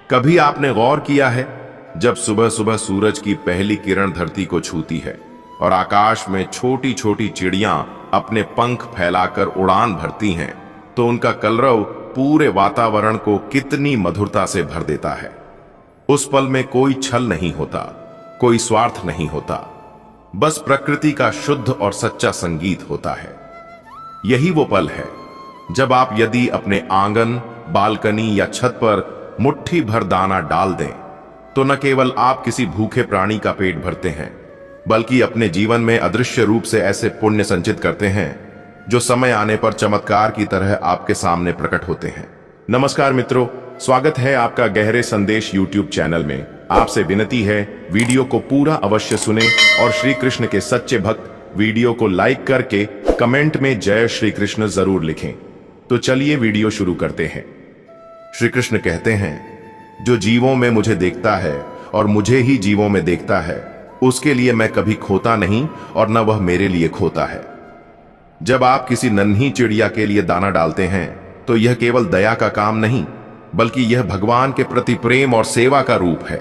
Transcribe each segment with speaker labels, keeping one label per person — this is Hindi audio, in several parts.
Speaker 1: कभी आपने गौर किया है, जब सुबह सुबह सूरज की पहली किरण धरती को छूती है और आकाश में छोटी छोटी चिड़ियां अपने पंख फैलाकर उड़ान भरती हैं, तो उनका कलरव पूरे वातावरण को कितनी मधुरता से भर देता है। उस पल में कोई छल नहीं होता, कोई स्वार्थ नहीं होता, बस प्रकृति का शुद्ध और सच्चा संगीत होता है। यही वो पल है जब आप यदि अपने आंगन, बालकनी या छत पर मुट्ठी भर दाना डाल दें, तो न केवल आप किसी भूखे प्राणी का पेट भरते हैं, बल्कि अपने जीवन में अदृश्य रूप से ऐसे पुण्य संचित करते हैं जो समय आने पर चमत्कार की तरह आपके सामने प्रकट होते हैं। नमस्कार मित्रों, स्वागत है आपका गहरे संदेश यूट्यूब चैनल में। आपसे विनती है, वीडियो को पूरा अवश्य सुने और श्री कृष्ण के सच्चे भक्त वीडियो को लाइक करके कमेंट में जय श्री कृष्ण जरूर लिखें। तो चलिए वीडियो शुरू करते हैं। श्री कृष्ण कहते हैं, जो जीवों में मुझे देखता है और मुझे ही जीवों में देखता है, उसके लिए मैं कभी खोता नहीं और न वह मेरे लिए खोता है। जब आप किसी नन्ही चिड़िया के लिए दाना डालते हैं, तो यह केवल दया का काम नहीं, बल्कि यह भगवान के प्रति प्रेम और सेवा का रूप है,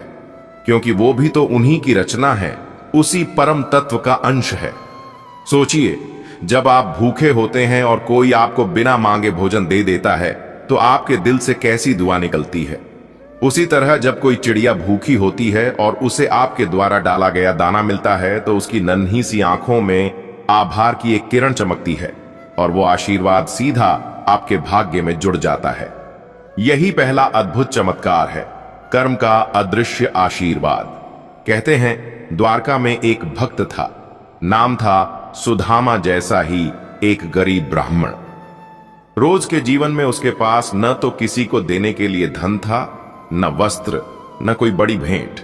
Speaker 1: क्योंकि वो भी तो उन्हीं की रचना है, उसी परम तत्व का अंश है। सोचिए, जब आप भूखे होते हैं और कोई आपको बिना मांगे भोजन दे देता है, तो आपके दिल से कैसी दुआ निकलती है। उसी तरह जब कोई चिड़िया भूखी होती है और उसे आपके द्वारा डाला गया दाना मिलता है, तो उसकी नन्ही सी आंखों में आभार की एक किरण चमकती है और वो आशीर्वाद सीधा आपके भाग्य में जुड़ जाता है। यही पहला अद्भुत चमत्कार है, कर्म का अदृश्य आशीर्वाद। कहते हैं, द्वारका में एक भक्त था, नाम था सुदामा जैसा ही एक गरीब ब्राह्मण। रोज के जीवन में उसके पास न तो किसी को देने के लिए धन था, न वस्त्र, न कोई बड़ी भेंट,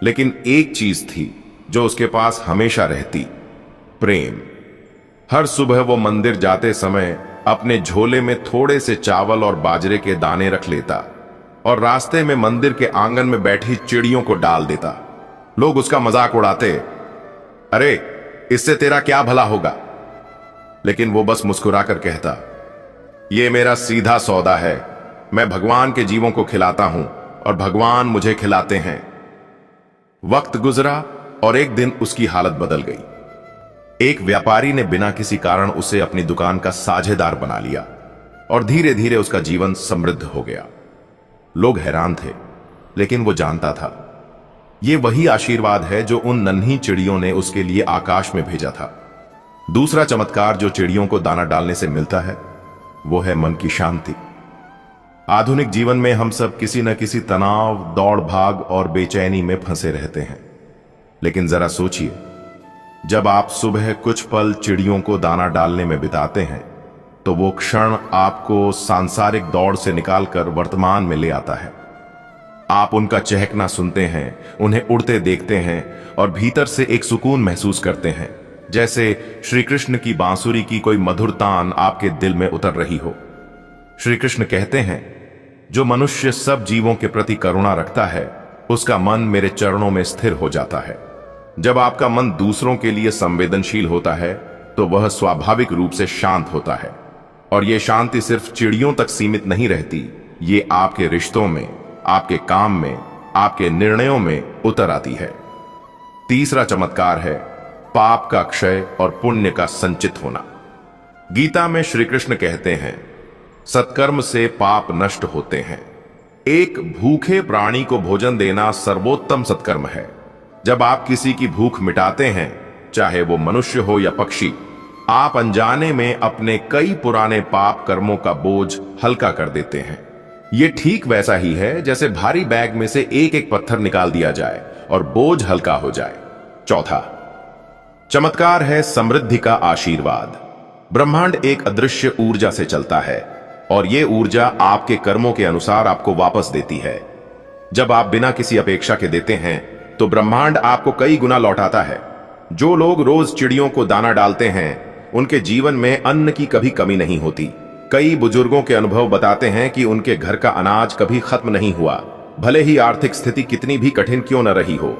Speaker 1: लेकिन एक चीज थी जो उसके पास हमेशा रहती, प्रेम। हर सुबह वो मंदिर जाते समय अपने झोले में थोड़े से चावल और बाजरे के दाने रख लेता और रास्ते में मंदिर के आंगन में बैठी चिड़ियों को डाल देता। लोग उसका मजाक उड़ाते, अरे इससे तेरा क्या भला होगा, लेकिन वो बस मुस्कुराकर कहता, ये मेरा सीधा सौदा है, मैं भगवान के जीवों को खिलाता हूं और भगवान मुझे खिलाते हैं। वक्त गुजरा और एक दिन उसकी हालत बदल गई। एक व्यापारी ने बिना किसी कारण उसे अपनी दुकान का साझेदार बना लिया और धीरे धीरे उसका जीवन समृद्ध हो गया। लोग हैरान थे, लेकिन वो जानता था, ये वही आशीर्वाद है जो उन नन्ही चिड़ियों ने उसके लिए आकाश में भेजा था। दूसरा चमत्कार जो चिड़ियों को दाना डालने से मिलता है, वो है मन की शांति। आधुनिक जीवन में हम सब किसी न किसी तनाव, दौड़ भाग और बेचैनी में फंसे रहते हैं, लेकिन जरा सोचिए, जब आप सुबह कुछ पल चिड़ियों को दाना डालने में बिताते हैं, तो वो क्षण आपको सांसारिक दौड़ से निकालकर वर्तमान में ले आता है। आप उनका चहकना सुनते हैं, उन्हें उड़ते देखते हैं और भीतर से एक सुकून महसूस करते हैं, जैसे श्री कृष्ण की बांसुरी की कोई मधुर तान आपके दिल में उतर रही हो। श्री कृष्ण कहते हैं, जो मनुष्य सब जीवों के प्रति करुणा रखता है, उसका मन मेरे चरणों में स्थिर हो जाता है। जब आपका मन दूसरों के लिए संवेदनशील होता है, तो वह स्वाभाविक रूप से शांत होता है, और यह शांति सिर्फ चिड़ियों तक सीमित नहीं रहती, ये आपके रिश्तों में, आपके काम में, आपके निर्णयों में उतर आती है। तीसरा चमत्कार है पाप का क्षय और पुण्य का संचित होना। गीता में श्री कृष्ण कहते हैं, सत्कर्म से पाप नष्ट होते हैं। एक भूखे प्राणी को भोजन देना सर्वोत्तम सत्कर्म है। जब आप किसी की भूख मिटाते हैं, चाहे वो मनुष्य हो या पक्षी, आप अनजाने में अपने कई पुराने पाप कर्मों का बोझ हल्का कर देते हैं। ये ठीक वैसा ही है जैसे भारी बैग में से एक एक पत्थर निकाल दिया जाए और बोझ हल्का हो जाए। चौथा चमत्कार है समृद्धि का आशीर्वाद। ब्रह्मांड एक अदृश्य ऊर्जा से चलता है और यह ऊर्जा आपके कर्मों के अनुसार आपको वापस देती है। जब आप बिना किसी अपेक्षा के देते हैं, तो ब्रह्मांड आपको कई गुना लौटाता है। जो लोग रोज चिड़ियों को दाना डालते हैं, उनके जीवन में अन्न की कभी कमी नहीं होती। कई बुजुर्गों के अनुभव बताते हैं कि उनके घर का अनाज कभी खत्म नहीं हुआ, भले ही आर्थिक स्थिति कितनी भी कठिन क्यों न रही हो।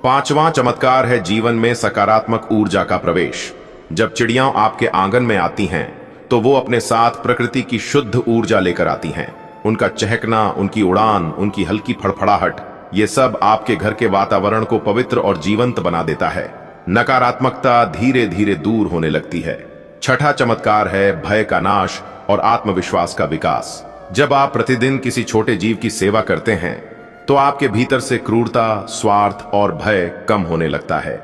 Speaker 1: पांचवां चमत्कार है जीवन में सकारात्मक ऊर्जा का प्रवेश। जब चिड़ियां आपके आंगन में आती हैं, तो वो अपने साथ प्रकृति की शुद्ध ऊर्जा लेकर आती हैं। उनका चहकना, उनकी उड़ान, उनकी हल्की फड़फड़ाहट, ये सब आपके घर के वातावरण को पवित्र और जीवंत बना देता है। नकारात्मकता धीरे धीरे दूर होने लगती है। छठा चमत्कार है भय का नाश और आत्मविश्वास का विकास। जब आप प्रतिदिन किसी छोटे जीव की सेवा करते हैं तो आपके भीतर से क्रूरता, स्वार्थ और भय कम होने लगता है।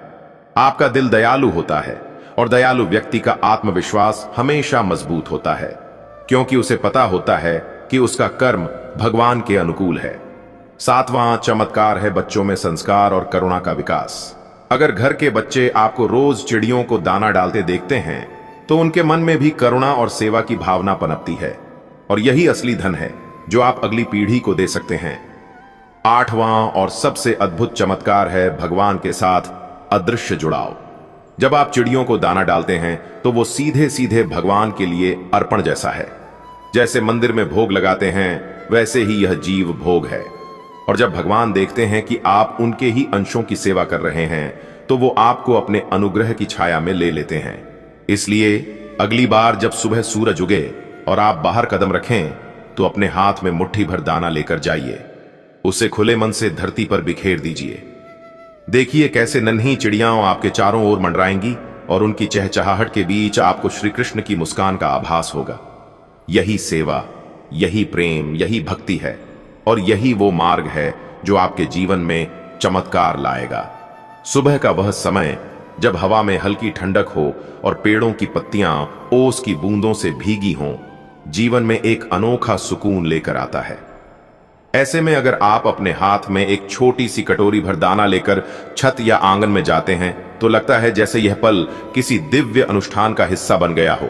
Speaker 1: आपका दिल दयालु होता है और दयालु व्यक्ति का आत्मविश्वास हमेशा मजबूत होता है, क्योंकि उसे पता होता है कि उसका कर्म भगवान के अनुकूल है। सातवां चमत्कार है बच्चों में संस्कार और करुणा का विकास। अगर घर के बच्चे आपको रोज चिड़ियों को दाना डालते देखते हैं तो उनके मन में भी करुणा और सेवा की भावना पनपती है, और यही असली धन है जो आप अगली पीढ़ी को दे सकते हैं। आठवां और सबसे अद्भुत चमत्कार है भगवान के साथ अदृश्य जुड़ाव। जब आप चिड़ियों को दाना डालते हैं तो वो सीधे सीधे भगवान के लिए अर्पण जैसा है। जैसे मंदिर में भोग लगाते हैं वैसे ही यह जीव भोग है, और जब भगवान देखते हैं कि आप उनके ही अंशों की सेवा कर रहे हैं तो वो आपको अपने अनुग्रह की छाया में ले लेते हैं। इसलिए अगली बार जब सुबह सूरज उगे और आप बाहर कदम रखें तो अपने हाथ में मुट्ठी भर दाना लेकर जाइए। उसे खुले मन से धरती पर बिखेर दीजिए। देखिए कैसे नन्ही चिड़ियां आपके चारों ओर मंडराएंगी और उनकी चहचहाहट के बीच आपको श्री कृष्ण की मुस्कान का आभास होगा। यही सेवा, यही प्रेम, यही भक्ति है, और यही वो मार्ग है जो आपके जीवन में चमत्कार लाएगा। सुबह का वह समय जब हवा में हल्की ठंडक हो और पेड़ों की पत्तियां ओस की बूंदों से भीगी हों, जीवन में एक अनोखा सुकून लेकर आता है। ऐसे में अगर आप अपने हाथ में एक छोटी सी कटोरी भर दाना लेकर छत या आंगन में जाते हैं तो लगता है जैसे यह पल किसी दिव्य अनुष्ठान का हिस्सा बन गया हो।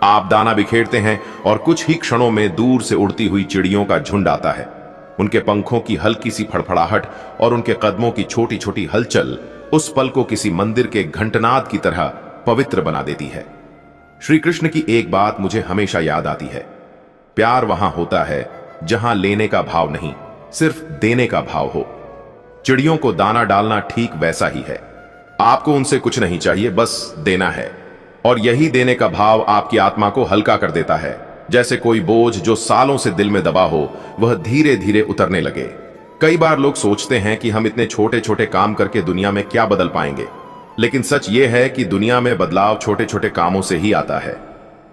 Speaker 1: आप दाना बिखेरते हैं और कुछ ही क्षणों में दूर से उड़ती हुई चिड़ियों का झुंड आता है। उनके पंखों की हल्की सी फड़फड़ाहट और उनके कदमों की छोटी छोटी हलचल उस पल को किसी मंदिर के घंटनाद की तरह पवित्र बना देती है। श्री कृष्ण की एक बात मुझे हमेशा याद आती है, प्यार वहां होता है जहां लेने का भाव नहीं, सिर्फ देने का भाव हो। चिड़ियों को दाना डालना ठीक वैसा ही है। आपको उनसे कुछ नहीं चाहिए, बस देना है, और यही देने का भाव आपकी आत्मा को हल्का कर देता है। जैसे कोई बोझ जो सालों से दिल में दबा हो वह धीरे धीरे उतरने लगे। कई बार लोग सोचते हैं कि हम इतने छोटे छोटे काम करके दुनिया में क्या बदल पाएंगे, लेकिन सच ये है कि दुनिया में बदलाव छोटे छोटे कामों से ही आता है।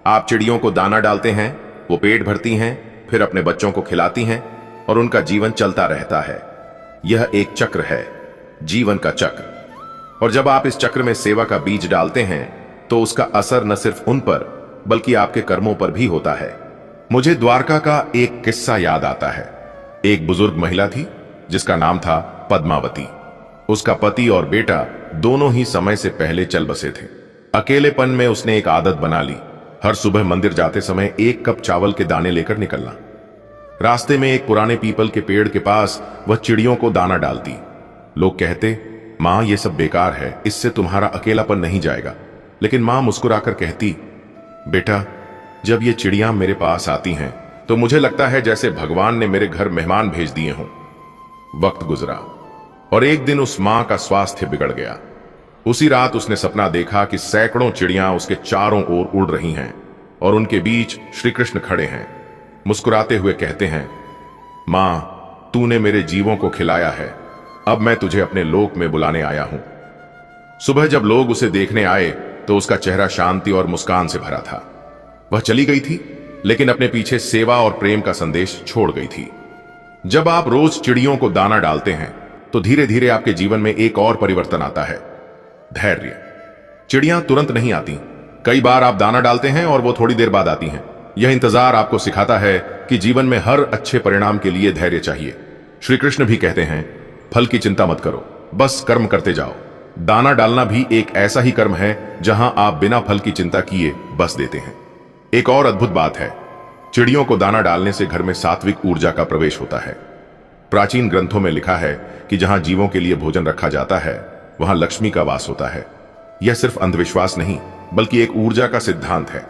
Speaker 1: आप चिड़ियों को दाना डालते हैं, वो पेट भरती हैं, फिर अपने बच्चों को खिलाती हैं और उनका जीवन चलता रहता है। यह एक चक्र है, जीवन का चक्र। और जब आप इस चक्र में सेवा का बीज डालते हैं तो उसका असर न सिर्फ उन पर बल्कि आपके कर्मों पर भी होता है। मुझे द्वारका का एक किस्सा याद आता है। एक बुजुर्ग महिला थी जिसका नाम था पद्मावती। उसका पति और बेटा दोनों ही समय से पहले चल बसे थे। अकेलेपन में उसने एक आदत बना ली, हर सुबह मंदिर जाते समय 1 कप चावल के दाने लेकर निकलना। रास्ते में एक पुराने पीपल के पेड़ के पास वह चिड़ियों को दाना डालती। लोग कहते, मां ये सब बेकार है, इससे तुम्हारा अकेलापन नहीं जाएगा। लेकिन मां मुस्कुराकर कहती, बेटा जब ये चिड़ियां मेरे पास आती हैं तो मुझे लगता है जैसे भगवान ने मेरे घर मेहमान भेज दिए हों। वक्त गुजरा और एक दिन उस मां का स्वास्थ्य बिगड़ गया। उसी रात उसने सपना देखा कि सैकड़ों चिड़ियां उसके चारों ओर उड़ रही हैं और उनके बीच श्री कृष्ण खड़े हैं। मुस्कुराते हुए कहते हैं, मां तूने मेरे जीवों को खिलाया है, अब मैं तुझे अपने लोक में बुलाने आया हूं। सुबह जब लोग उसे देखने आए तो उसका चेहरा शांति और मुस्कान से भरा था। वह चली गई थी लेकिन अपने पीछे सेवा और प्रेम का संदेश छोड़ गई थी। जब आप रोज चिड़ियों को दाना डालते हैं तो धीरे धीरे आपके जीवन में एक और परिवर्तन आता है, धैर्य। चिड़ियां तुरंत नहीं आती, कई बार आप दाना डालते हैं और वो थोड़ी देर बाद आती हैं। यह इंतजार आपको सिखाता है कि जीवन में हर अच्छे परिणाम के लिए धैर्य चाहिए। श्री कृष्ण भी कहते हैं, फल की चिंता मत करो, बस कर्म करते जाओ। दाना डालना भी एक ऐसा ही कर्म है जहां आप बिना फल की चिंता किए बस देते हैं। एक और अद्भुत बात है, चिड़ियों को दाना डालने से घर में सात्विक ऊर्जा का प्रवेश होता है। प्राचीन ग्रंथों में लिखा है कि जहां जीवों के लिए भोजन रखा जाता है वहां लक्ष्मी का वास होता है। यह सिर्फ अंधविश्वास नहीं बल्कि एक ऊर्जा का सिद्धांत है।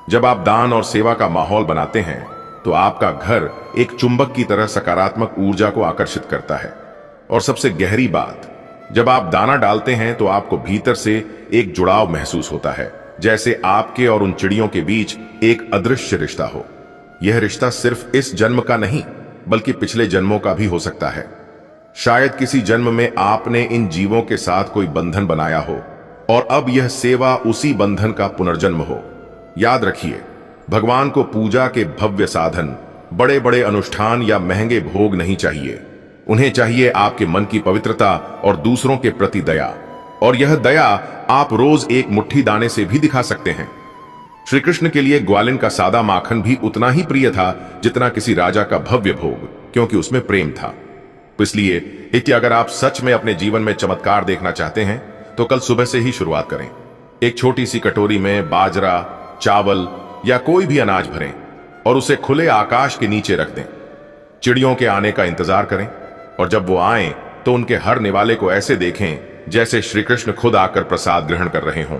Speaker 1: जब आप दान और सेवा का माहौल बनाते हैं तो आपका घर एक चुंबक की तरह सकारात्मक ऊर्जा को आकर्षित करता है। और सबसे गहरी बात, जब आप दाना डालते हैं तो आपको भीतर से एक जुड़ाव महसूस होता है, जैसे आपके और उन चिड़ियों के बीच एक अदृश्य रिश्ता हो। यह रिश्ता सिर्फ इस जन्म का नहीं बल्कि पिछले जन्मों का भी हो सकता है। शायद किसी जन्म में आपने इन जीवों के साथ कोई बंधन बनाया हो और अब यह सेवा उसी बंधन का पुनर्जन्म हो। याद रखिए, भगवान को पूजा के भव्य साधन, बड़े बड़े अनुष्ठान या महंगे भोग नहीं चाहिए। उन्हें चाहिए आपके मन की पवित्रता और दूसरों के प्रति दया। और यह दया आप रोज एक मुट्ठी दाने से भी दिखा सकते हैं। श्री कृष्ण के लिए ग्वालिन का सादा माखन भी उतना ही प्रिय था जितना किसी राजा का भव्य भोग, क्योंकि उसमें प्रेम था। इसलिए अगर आप सच में अपने जीवन में चमत्कार देखना चाहते हैं तो कल सुबह से ही शुरुआत करें। एक छोटी सी कटोरी में बाजरा, चावल या कोई भी अनाज भरें और उसे खुले आकाश के नीचे रख दें। चिड़ियों के आने का इंतजार करें और जब वो आएं तो उनके हर निवाले को ऐसे देखें जैसे श्री कृष्ण खुद आकर प्रसाद ग्रहण कर रहे हों।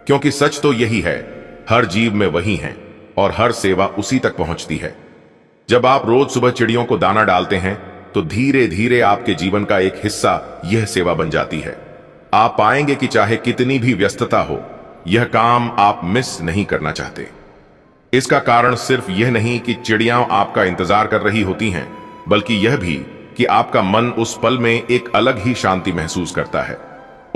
Speaker 1: क्योंकि सच तो यही है, हर जीव में वही है और हर सेवा उसी तक पहुंचती है। जब आप रोज सुबह चिड़ियों को दाना डालते हैं तो धीरे धीरे आपके जीवन का एक हिस्सा यह सेवा बन जाती है। आप पाएंगे कि चाहे कितनी भी व्यस्तता हो, यह काम आप मिस नहीं करना चाहते। इसका कारण सिर्फ यह नहीं कि चिड़ियां आपका इंतजार कर रही होती हैं, बल्कि यह भी कि आपका मन उस पल में एक अलग ही शांति महसूस करता है।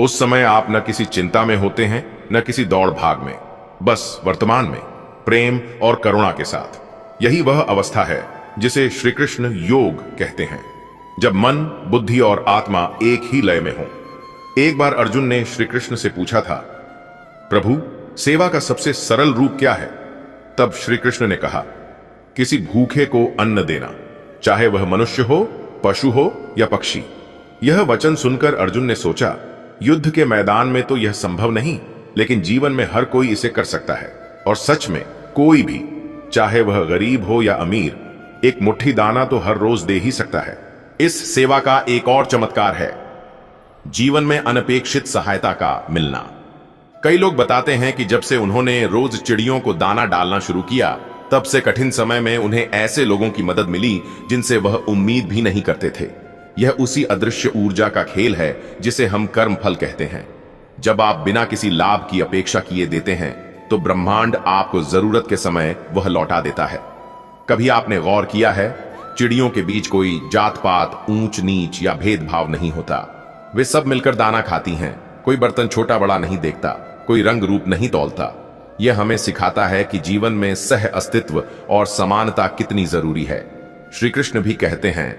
Speaker 1: उस समय आप न किसी चिंता में होते हैं, न किसी दौड़ भाग में, बस वर्तमान में प्रेम और करुणा के साथ। यही वह अवस्था है जिसे श्री कृष्ण योग कहते हैं, जब मन, बुद्धि और आत्मा एक ही लय में हो। एक बार अर्जुन ने श्री कृष्ण से पूछा था, प्रभु, सेवा का सबसे सरल रूप क्या है? तब श्री कृष्ण ने कहा, किसी भूखे को अन्न देना, चाहे वह मनुष्य हो, पशु हो या पक्षी। यह वचन सुनकर अर्जुन ने सोचा, युद्ध के मैदान में तो यह संभव नहीं, लेकिन जीवन में हर कोई इसे कर सकता है। और सच में कोई भी, चाहे वह गरीब हो या अमीर, एक मुट्ठी दाना तो हर रोज दे ही सकता है। इस सेवा का एक और चमत्कार है जीवन में अनपेक्षित सहायता का मिलना। कई लोग बताते हैं कि जब से उन्होंने रोज चिड़ियों को दाना डालना शुरू किया, तब से कठिन समय में उन्हें ऐसे लोगों की मदद मिली जिनसे वह उम्मीद भी नहीं करते थे। यह उसी अदृश्य ऊर्जा का खेल है जिसे हम कर्म फल कहते हैं। जब आप बिना किसी लाभ की अपेक्षा किए देते हैं तो ब्रह्मांड आपको जरूरत के समय वह लौटा देता है। कभी आपने गौर किया है, चिड़ियों के बीच कोई जात पात, ऊंच नीच या भेदभाव नहीं होता। वे सब मिलकर दाना खाती हैं। कोई बर्तन छोटा बड़ा नहीं देखता, कोई रंग रूप नहीं तौलता। यह हमें सिखाता है कि जीवन में सह अस्तित्व और समानता कितनी जरूरी है। श्री कृष्ण भी कहते हैं,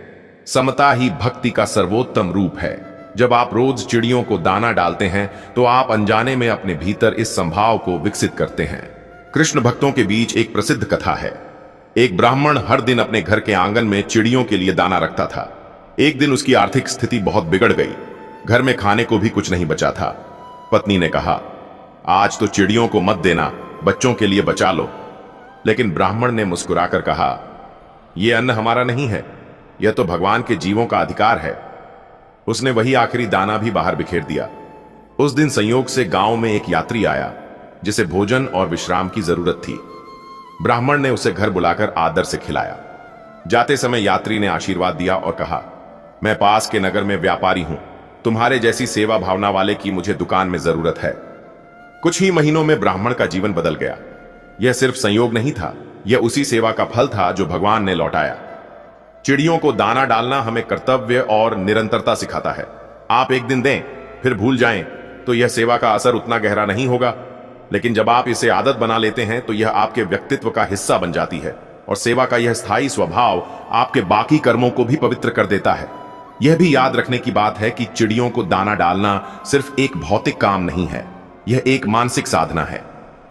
Speaker 1: समता ही भक्ति का सर्वोत्तम रूप है। जब आप रोज चिड़ियों को दाना डालते हैं तो आप अनजाने में अपने भीतर इस संभाव को विकसित करते हैं। कृष्ण भक्तों के बीच एक प्रसिद्ध कथा है। एक ब्राह्मण हर दिन अपने घर के आंगन में चिड़ियों के लिए दाना रखता था। एक दिन उसकी आर्थिक स्थिति बहुत बिगड़ गई। घर में खाने को भी कुछ नहीं बचा था। पत्नी ने कहा, आज तो चिड़ियों को मत देना, बच्चों के लिए बचा लो। लेकिन ब्राह्मण ने मुस्कुराकर कहा, यह अन्न हमारा नहीं है, यह तो भगवान के जीवों का अधिकार है। उसने वही आखिरी दाना भी बाहर बिखेर दिया। उस दिन संयोग से गांव में एक यात्री आया जिसे भोजन और विश्राम की जरूरत थी। ब्राह्मण ने उसे घर बुलाकर आदर से खिलाया। जाते समय यात्री ने आशीर्वाद दिया और कहा, मैं पास के नगर में व्यापारी हूं, तुम्हारे जैसी सेवा भावना वाले की मुझे दुकान में जरूरत है। कुछ ही महीनों में ब्राह्मण का जीवन बदल गया। यह सिर्फ संयोग नहीं था, यह उसी सेवा का फल था जो भगवान ने लौटाया। चिड़ियों को दाना डालना हमें कर्तव्य और निरंतरता सिखाता है। आप एक दिन दें फिर भूल जाएं तो यह सेवा का असर उतना गहरा नहीं होगा, लेकिन जब आप इसे आदत बना लेते हैं तो यह आपके व्यक्तित्व का हिस्सा बन जाती है और सेवा का यह स्थायी स्वभाव आपके बाकी कर्मों को भी पवित्र कर देता है। यह भी याद रखने की बात है कि चिड़ियों को दाना डालना सिर्फ एक भौतिक काम नहीं है, यह एक मानसिक साधना है।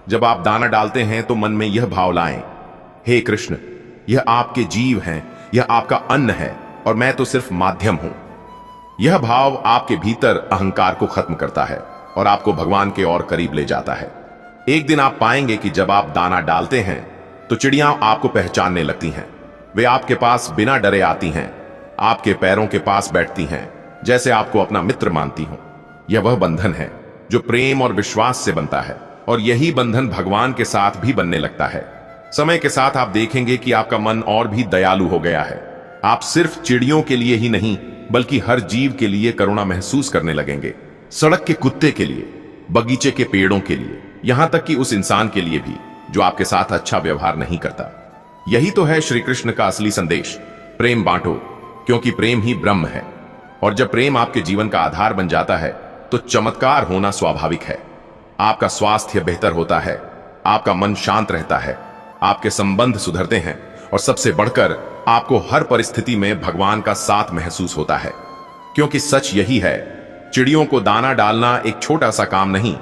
Speaker 1: जब आप दाना डालते हैं तो मन में यह भाव लाएं, हे कृष्ण, यह आपके जीव हैं, यह आपका अन्न है और मैं तो सिर्फ माध्यम हूं। यह भाव आपके भीतर अहंकार को खत्म करता है और आपको भगवान के और करीब ले जाता है। एक दिन आप पाएंगे कि जब आप दाना डालते हैं तो चिड़ियां आपको पहचानने लगती हैं। वे आपके पास बिना डरे आती हैं, आपके पैरों के पास बैठती हैं, जैसे आपको अपना मित्र मानती हों। यह वह बंधन है जो प्रेम और विश्वास से बनता है और यही बंधन भगवान के साथ भी बनने लगता है। समय के साथ आप देखेंगे कि आपका मन और भी दयालु हो गया है। आप सिर्फ चिड़ियों के लिए ही नहीं बल्कि हर जीव के लिए करुणा महसूस करने लगेंगे। सड़क के कुत्ते के लिए, बगीचे के पेड़ों के लिए, यहां तक कि उस इंसान के लिए भी जो आपके साथ अच्छा व्यवहार नहीं करता। यही तो है श्री कृष्ण का असली संदेश। प्रेम बांटो, क्योंकि प्रेम ही ब्रह्म है। और जब प्रेम आपके जीवन का आधार बन जाता है तो चमत्कार होना स्वाभाविक है। आपका स्वास्थ्य बेहतर होता है, आपका मन शांत रहता है, आपके संबंध सुधरते हैं और सबसे बढ़कर आपको हर परिस्थिति में भगवान का साथ महसूस होता है। क्योंकि सच यही है, चिड़ियों को दाना डालना एक छोटा सा काम नहीं,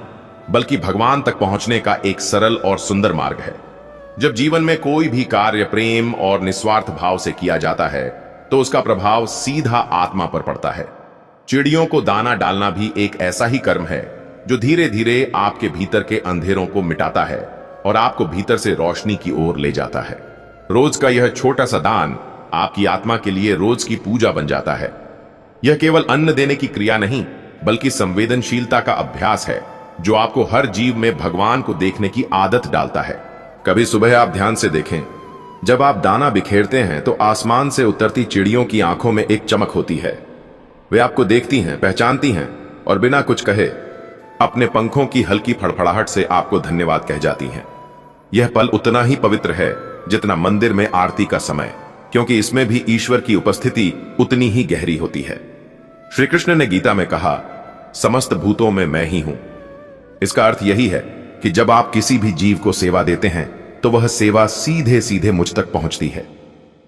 Speaker 1: बल्कि भगवान तक पहुंचने का एक सरल और सुंदर मार्ग है। जब जीवन में कोई भी कार्य प्रेम और निस्वार्थ भाव से किया जाता है तो उसका प्रभाव सीधा आत्मा पर पड़ता है। चिड़ियों को दाना डालना भी एक ऐसा ही कर्म है जो धीरे धीरे आपके भीतर के अंधेरों को मिटाता है और आपको भीतर से रोशनी की ओर ले जाता है। रोज का यह छोटा सा दान आपकी आत्मा के लिए रोज की पूजा बन जाता है। यह केवल अन्न देने की क्रिया नहीं, बल्कि संवेदनशीलता का अभ्यास है जो आपको हर जीव में भगवान को देखने की आदत डालता है। कभी सुबह आप ध्यान से देखें, जब आप दाना बिखेरते हैं तो आसमान से उतरती चिड़ियों की आंखों में एक चमक होती है। वे आपको देखती हैं, पहचानती हैं और बिना कुछ कहे अपने पंखों की हल्की फड़फड़ाहट से आपको धन्यवाद कह जाती हैं। यह पल उतना ही पवित्र है जितना मंदिर में आरती का समय, क्योंकि इसमें भी ईश्वर की उपस्थिति उतनी ही गहरी होती है। श्री कृष्ण ने गीता में कहा, समस्त भूतों में मैं ही हूं। इसका अर्थ यही है कि जब आप किसी भी जीव को सेवा देते हैं तो वह सेवा सीधे सीधे मुझ तक पहुंचती है।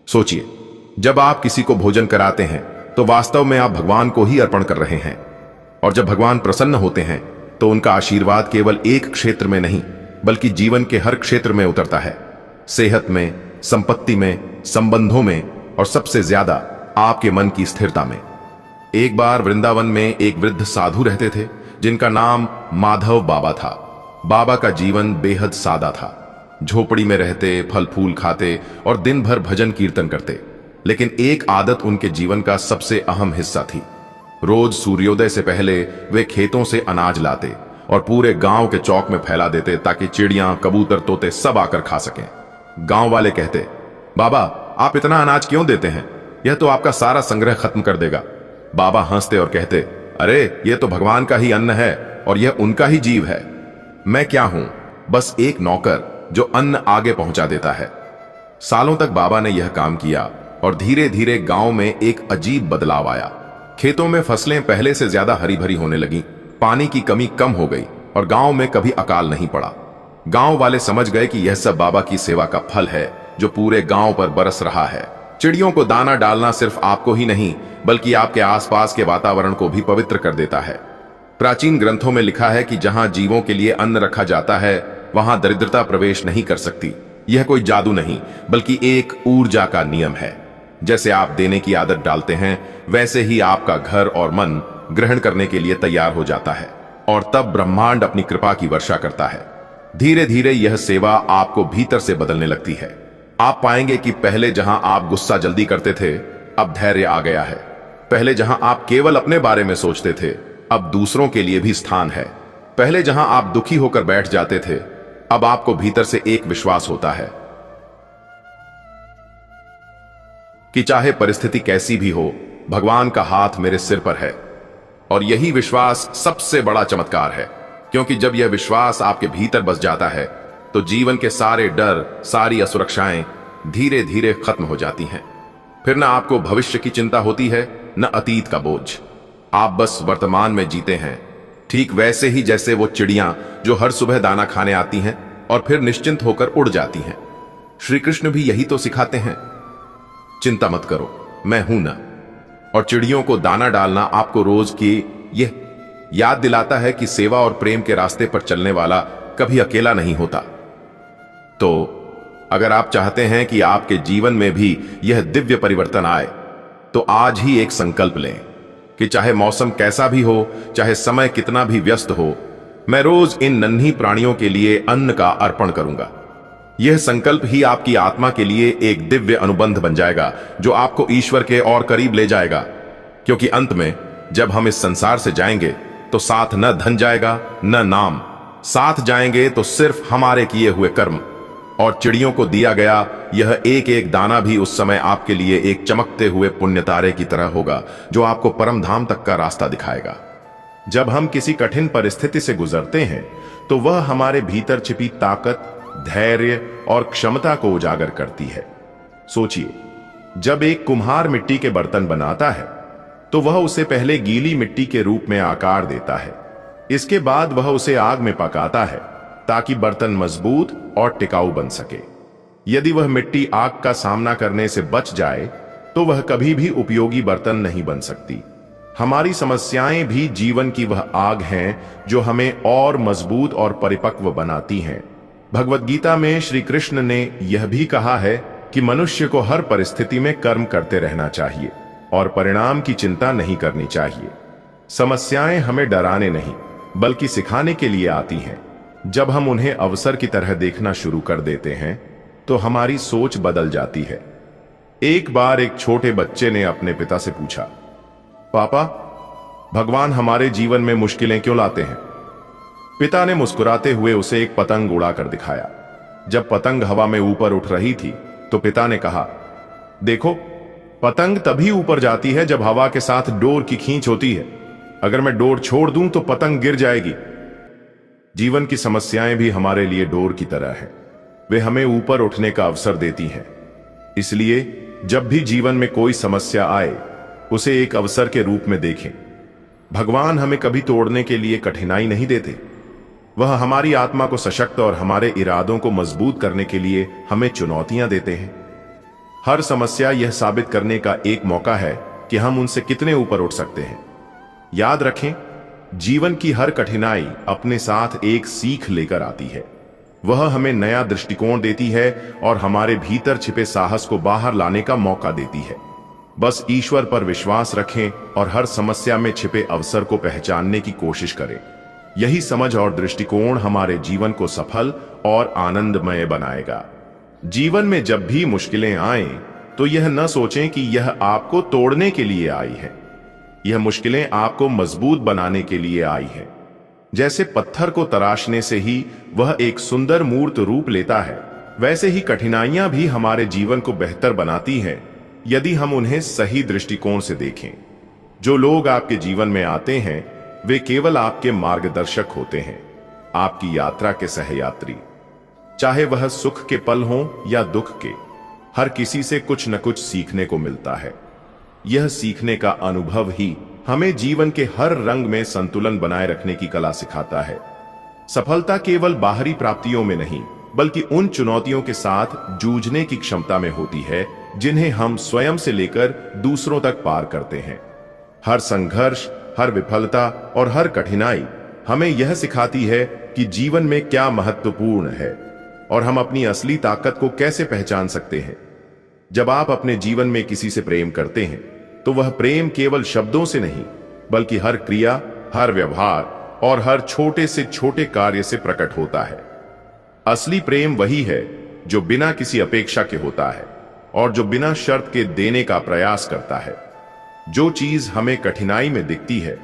Speaker 1: सोचिए, जब आप किसी को भोजन कराते हैं तो वास्तव में आप भगवान को ही अर्पण कर रहे हैं, और जब भगवान प्रसन्न होते हैं तो उनका आशीर्वाद केवल एक क्षेत्र में नहीं बल्कि जीवन के हर क्षेत्र में उतरता है। सेहत में, संपत्ति में, संबंधों में और सबसे ज्यादा आपके मन की स्थिरता में। एक बार वृंदावन में एक वृद्ध साधु रहते थे जिनका नाम माधव बाबा था। बाबा का जीवन बेहद सादा था। झोपड़ी में रहते, फल फूल खाते और दिन भर भजन कीर्तन करते, लेकिन एक आदत उनके जीवन का सबसे अहम हिस्सा थी। रोज सूर्योदय से पहले वे खेतों से अनाज लाते और पूरे गांव के चौक में फैला देते ताकि चिड़ियां, कबूतर, तोते सब आकर खा सकें। गांव वाले कहते, बाबा आप इतना अनाज क्यों देते हैं, यह तो आपका सारा संग्रह खत्म कर देगा। बाबा हंसते और कहते, अरे ये तो भगवान का ही अन्न है और यह उनका ही जीव है। मैं क्या हूं, बस एक नौकर जो अन्न आगे पहुंचा देता है। सालों तक बाबा ने यह काम किया और धीरे धीरे गांव में एक अजीब बदलाव आया। खेतों में फसलें पहले से ज्यादा हरी भरी होने लगी, पानी की कमी कम हो गई और गांव में कभी अकाल नहीं पड़ा। गांव वाले समझ गए कि यह सब बाबा की सेवा का फल है जो पूरे गांव पर बरस रहा है। चिड़ियों को दाना डालना सिर्फ आपको ही नहीं बल्कि आपके आसपास के वातावरण को भी पवित्र कर देता है। प्राचीन ग्रंथों में लिखा है कि जहां जीवों के लिए अन्न रखा जाता है वहां दरिद्रता प्रवेश नहीं कर सकती। यह कोई जादू नहीं बल्कि एक ऊर्जा का नियम है। जैसे आप देने की आदत डालते हैं वैसे ही आपका घर और मन ग्रहण करने के लिए तैयार हो जाता है और तब ब्रह्मांड अपनी कृपा की वर्षा करता है। धीरे धीरे यह सेवा आपको भीतर से बदलने लगती है। आप पाएंगे कि पहले जहां आप गुस्सा जल्दी करते थे अब धैर्य आ गया है। पहले जहां आप केवल अपने बारे में सोचते थे अब दूसरों के लिए भी स्थान है। पहले जहां आप दुखी होकर बैठ जाते थे अब आपको भीतर से एक विश्वास होता है कि चाहे परिस्थिति कैसी भी हो भगवान का हाथ मेरे सिर पर है। और यही विश्वास सबसे बड़ा चमत्कार है, क्योंकि जब यह विश्वास आपके भीतर बस जाता है तो जीवन के सारे डर, सारी असुरक्षाएं धीरे धीरे खत्म हो जाती हैं। फिर न आपको भविष्य की चिंता होती है न अतीत का बोझ। आप बस वर्तमान में जीते हैं, ठीक वैसे ही जैसे वो चिड़ियां जो हर सुबह दाना खाने आती हैं और फिर निश्चिंत होकर उड़ जाती हैं। श्री कृष्ण भी यही तो सिखाते हैं, चिंता मत करो, मैं हूं ना। और चिड़ियों को दाना डालना आपको रोज की यह याद दिलाता है कि सेवा और प्रेम के रास्ते पर चलने वाला कभी अकेला नहीं होता। तो अगर आप चाहते हैं कि आपके जीवन में भी यह दिव्य परिवर्तन आए तो आज ही एक संकल्प लें कि चाहे मौसम कैसा भी हो, चाहे समय कितना भी व्यस्त हो, मैं रोज इन नन्ही प्राणियों के लिए अन्न का अर्पण करूंगा। यह संकल्प ही आपकी आत्मा के लिए एक दिव्य अनुबंध बन जाएगा जो आपको ईश्वर के और करीब ले जाएगा। क्योंकि अंत में जब हम इस संसार से जाएंगे तो साथ न धन जाएगा न नाम, साथ जाएंगे तो सिर्फ हमारे किए हुए कर्म। और चिड़ियों को दिया गया यह एक एक दाना भी उस समय आपके लिए एक चमकते हुए पुण्य तारे की तरह होगा जो आपको परम धाम तक का रास्ता दिखाएगा। जब हम किसी कठिन परिस्थिति से गुजरते हैं तो वह हमारे भीतर छिपी ताकत, धैर्य और क्षमता को उजागर करती है। सोचिए, जब एक कुम्हार मिट्टी के बर्तन बनाता है तो वह उसे पहले गीली मिट्टी के रूप में आकार देता है। इसके बाद वह उसे आग में पकाता है ताकि बर्तन मजबूत और टिकाऊ बन सके। यदि वह मिट्टी आग का सामना करने से बच जाए तो वह कभी भी उपयोगी बर्तन नहीं बन सकती। हमारी समस्याएं भी जीवन की वह आग हैं जो हमें और मजबूत और परिपक्व बनाती हैं। भगवद गीता में श्री कृष्ण ने यह भी कहा है कि मनुष्य को हर परिस्थिति में कर्म करते रहना चाहिए और परिणाम की चिंता नहीं करनी चाहिए। समस्याएं हमें डराने नहीं बल्कि सिखाने के लिए आती हैं। जब हम उन्हें अवसर की तरह देखना शुरू कर देते हैं तो हमारी सोच बदल जाती है। एक बार एक छोटे बच्चे ने अपने पिता से पूछा, पापा, भगवान हमारे जीवन में मुश्किलें क्यों लाते हैं? पिता ने मुस्कुराते हुए उसे एक पतंग उड़ाकर दिखाया। जब पतंग हवा में ऊपर उठ रही थी तो पिता ने कहा, देखो, पतंग तभी ऊपर जाती है जब हवा के साथ डोर की खींच होती है। अगर मैं डोर छोड़ दूं तो पतंग गिर जाएगी। जीवन की समस्याएं भी हमारे लिए डोर की तरह हैं। वे हमें ऊपर उठने का अवसर देती हैं। इसलिए जब भी जीवन में कोई समस्या आए उसे एक अवसर के रूप में देखें। भगवान हमें कभी तोड़ने के लिए कठिनाई नहीं देते। वह हमारी आत्मा को सशक्त और हमारे इरादों को मजबूत करने के लिए हमें चुनौतियां देते हैं। हर समस्या यह साबित करने का एक मौका है कि हम उनसे कितने ऊपर उठ सकते हैं। याद रखें, जीवन की हर कठिनाई अपने साथ एक सीख लेकर आती है। वह हमें नया दृष्टिकोण देती है और हमारे भीतर छिपे साहस को बाहर लाने का मौका देती है। बस ईश्वर पर विश्वास रखें और हर समस्या में छिपे अवसर को पहचानने की कोशिश करें। यही समझ और दृष्टिकोण हमारे जीवन को सफल और आनंदमय बनाएगा। जीवन में जब भी मुश्किलें आएं, तो यह न सोचें कि यह आपको तोड़ने के लिए आई है। यह मुश्किलें आपको मजबूत बनाने के लिए आई हैं। जैसे पत्थर को तराशने से ही वह एक सुंदर मूर्त रूप लेता है, वैसे ही कठिनाइयां भी हमारे जीवन को बेहतर बनाती हैं यदि हम उन्हें सही दृष्टिकोण से देखें। जो लोग आपके जीवन में आते हैं वे केवल आपके मार्गदर्शक होते हैं, आपकी यात्रा के सहयात्री। चाहे वह सुख के पल हों या दुख के, हर किसी से कुछ न कुछ सीखने को मिलता है। यह सीखने का अनुभव ही हमें जीवन के हर रंग में संतुलन बनाए रखने की कला सिखाता है। सफलता केवल बाहरी प्राप्तियों में नहीं बल्कि उन चुनौतियों के साथ जूझने की क्षमता में होती है जिन्हें हम स्वयं से लेकर दूसरों तक पार करते हैं। हर संघर्ष, हर विफलता और हर कठिनाई हमें यह सिखाती है कि जीवन में क्या महत्वपूर्ण है और हम अपनी असली ताकत को कैसे पहचान सकते हैं। जब आप अपने जीवन में किसी से प्रेम करते हैं तो वह प्रेम केवल शब्दों से नहीं बल्कि हर क्रिया, हर व्यवहार और हर छोटे से छोटे कार्य से प्रकट होता है। असली प्रेम वही है जो बिना किसी अपेक्षा के होता है और जो बिना शर्त के देने का प्रयास करता है। जो चीज हमें कठिनाई में दिखती है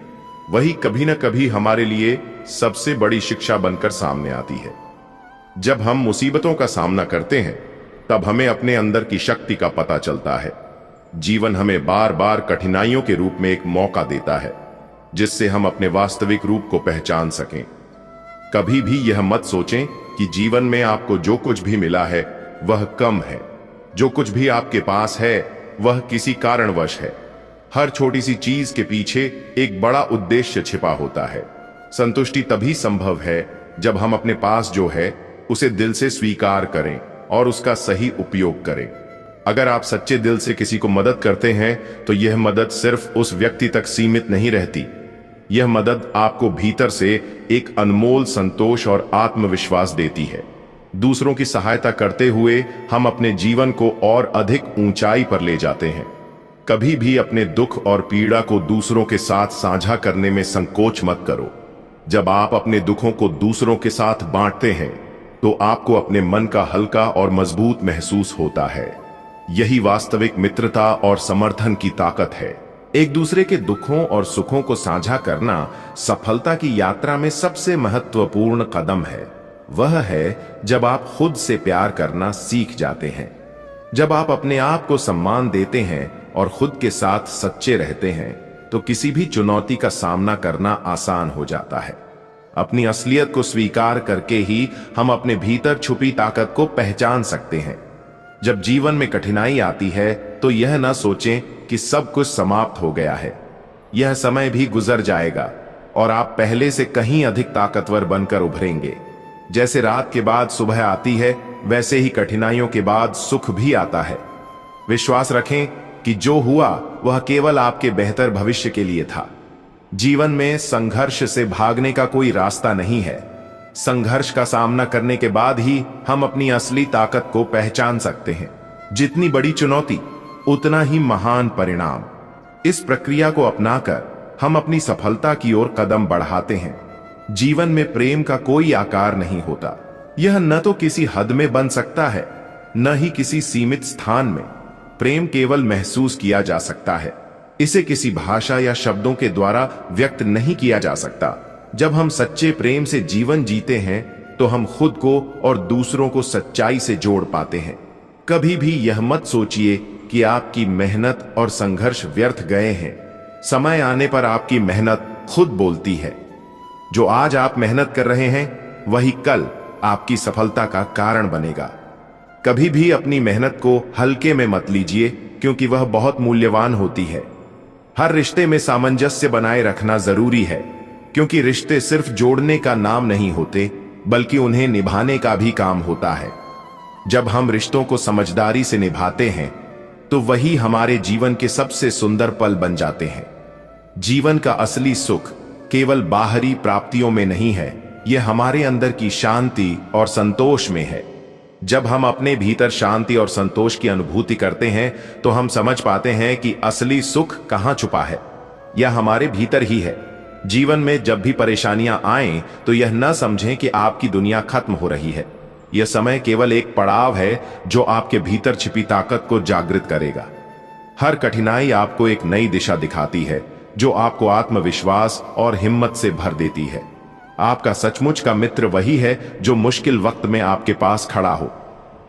Speaker 1: वही कभी न कभी हमारे लिए सबसे बड़ी शिक्षा बनकर सामने आती है। जब हम मुसीबतों का सामना करते हैं तब हमें अपने अंदर की शक्ति का पता चलता है। जीवन हमें बार बार कठिनाइयों के रूप में एक मौका देता है जिससे हम अपने वास्तविक रूप को पहचान सकें। कभी भी यह मत सोचें कि जीवन में आपको जो कुछ भी मिला है वह कम है। जो कुछ भी आपके पास है वह किसी कारणवश है। हर छोटी सी चीज के पीछे एक बड़ा उद्देश्य छिपा होता है। संतुष्टि तभी संभव है जब हम अपने पास जो है उसे दिल से स्वीकार करें और उसका सही उपयोग करें। अगर आप सच्चे दिल से किसी को मदद करते हैं तो यह मदद सिर्फ उस व्यक्ति तक सीमित नहीं रहती। यह मदद आपको भीतर से एक अनमोल संतोष और आत्मविश्वास देती है। दूसरों की सहायता करते हुए हम अपने जीवन को और अधिक ऊंचाई पर ले जाते हैं। कभी भी अपने दुख और पीड़ा को दूसरों के साथ साझा करने में संकोच मत करो। जब आप अपने दुखों को दूसरों के साथ बांटते हैं तो आपको अपने मन का हल्का और मजबूत महसूस होता है। यही वास्तविक मित्रता और समर्थन की ताकत है। एक दूसरे के दुखों और सुखों को साझा करना सफलता की यात्रा में सबसे महत्वपूर्ण कदम है। वह है जब आप खुद से प्यार करना सीख जाते हैं। जब आप अपने आप को सम्मान देते हैं और खुद के साथ सच्चे रहते हैं तो किसी भी चुनौती का सामना करना आसान हो जाता है। अपनी असलियत को स्वीकार करके ही हम अपने भीतर छुपी ताकत को पहचान सकते हैं। जब जीवन में कठिनाई आती है तो यह न सोचें कि सब कुछ समाप्त हो गया है। यह समय भी गुजर जाएगा और आप पहले से कहीं अधिक ताकतवर बनकर उभरेंगे। जैसे रात के बाद सुबह आती है, वैसे ही कठिनाइयों के बाद सुख भी आता है। विश्वास रखें कि जो हुआ वह केवल आपके बेहतर भविष्य के लिए था। जीवन में संघर्ष से भागने का कोई रास्ता नहीं है। संघर्ष का सामना करने के बाद ही हम अपनी असली ताकत को पहचान सकते हैं। जितनी बड़ी चुनौती, उतना ही महान परिणाम। इस प्रक्रिया को अपनाकर हम अपनी सफलता की ओर कदम बढ़ाते हैं। जीवन में प्रेम का कोई आकार नहीं होता। यह न तो किसी हद में बन सकता है, न ही किसी सीमित स्थान में। प्रेम केवल महसूस किया जा सकता है। इसे किसी भाषा या शब्दों के द्वारा व्यक्त नहीं किया जा सकता। जब हम सच्चे प्रेम से जीवन जीते हैं तो हम खुद को और दूसरों को सच्चाई से जोड़ पाते हैं। कभी भी यह मत सोचिए कि आपकी मेहनत और संघर्ष व्यर्थ गए हैं। समय आने पर आपकी मेहनत खुद बोलती है। जो आज आप मेहनत कर रहे हैं वही कल आपकी सफलता का कारण बनेगा। कभी भी अपनी मेहनत को हल्के में मत लीजिए, क्योंकि वह बहुत मूल्यवान होती है। हर रिश्ते में सामंजस्य बनाए रखना जरूरी है, क्योंकि रिश्ते सिर्फ जोड़ने का नाम नहीं होते, बल्कि उन्हें निभाने का भी काम होता है। जब हम रिश्तों को समझदारी से निभाते हैं तो वही हमारे जीवन के सबसे सुंदर पल बन जाते हैं। जीवन का असली सुख केवल बाहरी प्राप्तियों में नहीं है, यह हमारे अंदर की शांति और संतोष में है। जब हम अपने भीतर शांति और संतोष की अनुभूति करते हैं तो हम समझ पाते हैं कि असली सुख कहाँ छुपा है। यह हमारे भीतर ही है। जीवन में जब भी परेशानियां आएं तो यह न समझें कि आपकी दुनिया खत्म हो रही है। यह समय केवल एक पड़ाव है जो आपके भीतर छिपी ताकत को जागृत करेगा। हर कठिनाई आपको एक नई दिशा दिखाती है, जो आपको आत्मविश्वास और हिम्मत से भर देती है। आपका सचमुच का मित्र वही है जो मुश्किल वक्त में आपके पास खड़ा हो।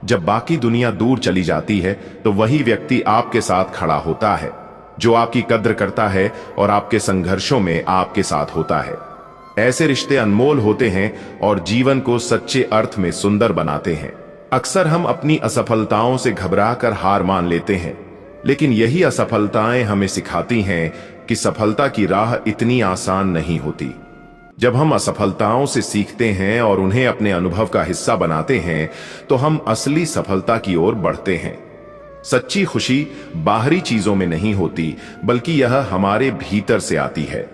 Speaker 1: जब बाकी दुनिया दूर चली जाती है तो वही व्यक्ति आपके साथ खड़ा होता है, जो आपकी कद्र करता है और आपके संघर्षों में आपके साथ होता है। ऐसे रिश्ते अनमोल होते हैं और जीवन को सच्चे अर्थ में सुंदर बनाते हैं। अक्सर हम अपनी असफलताओं से घबराकर हार मान लेते हैं, लेकिन यही असफलताएं हमें सिखाती हैं कि सफलता की राह इतनी आसान नहीं होती। जब हम असफलताओं से सीखते हैं और उन्हें अपने अनुभव का हिस्सा बनाते हैं तो हम असली सफलता की ओर बढ़ते हैं। सच्ची खुशी बाहरी चीजों में नहीं होती, बल्कि यह हमारे भीतर से आती है।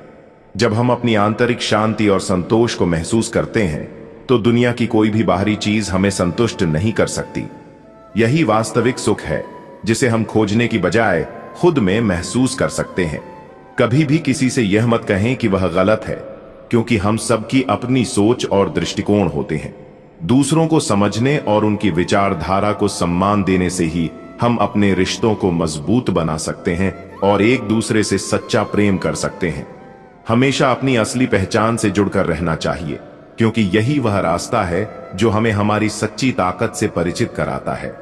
Speaker 1: जब हम अपनी आंतरिक शांति और संतोष को महसूस करते हैं तो दुनिया की कोई भी बाहरी चीज हमें संतुष्ट नहीं कर सकती। यही वास्तविक सुख है, जिसे हम खोजने की बजाय खुद में महसूस कर सकते हैं। कभी भी किसी से यह मत कहें कि वह गलत है, क्योंकि हम सबकी अपनी सोच और दृष्टिकोण होते हैं। दूसरों को समझने और उनकी विचारधारा को सम्मान देने से ही हम अपने रिश्तों को मजबूत बना सकते हैं और एक दूसरे से सच्चा प्रेम कर सकते हैं। हमेशा अपनी असली पहचान से जुड़कर रहना चाहिए, क्योंकि यही वह रास्ता है जो हमें हमारी सच्ची ताकत से परिचित कराता है।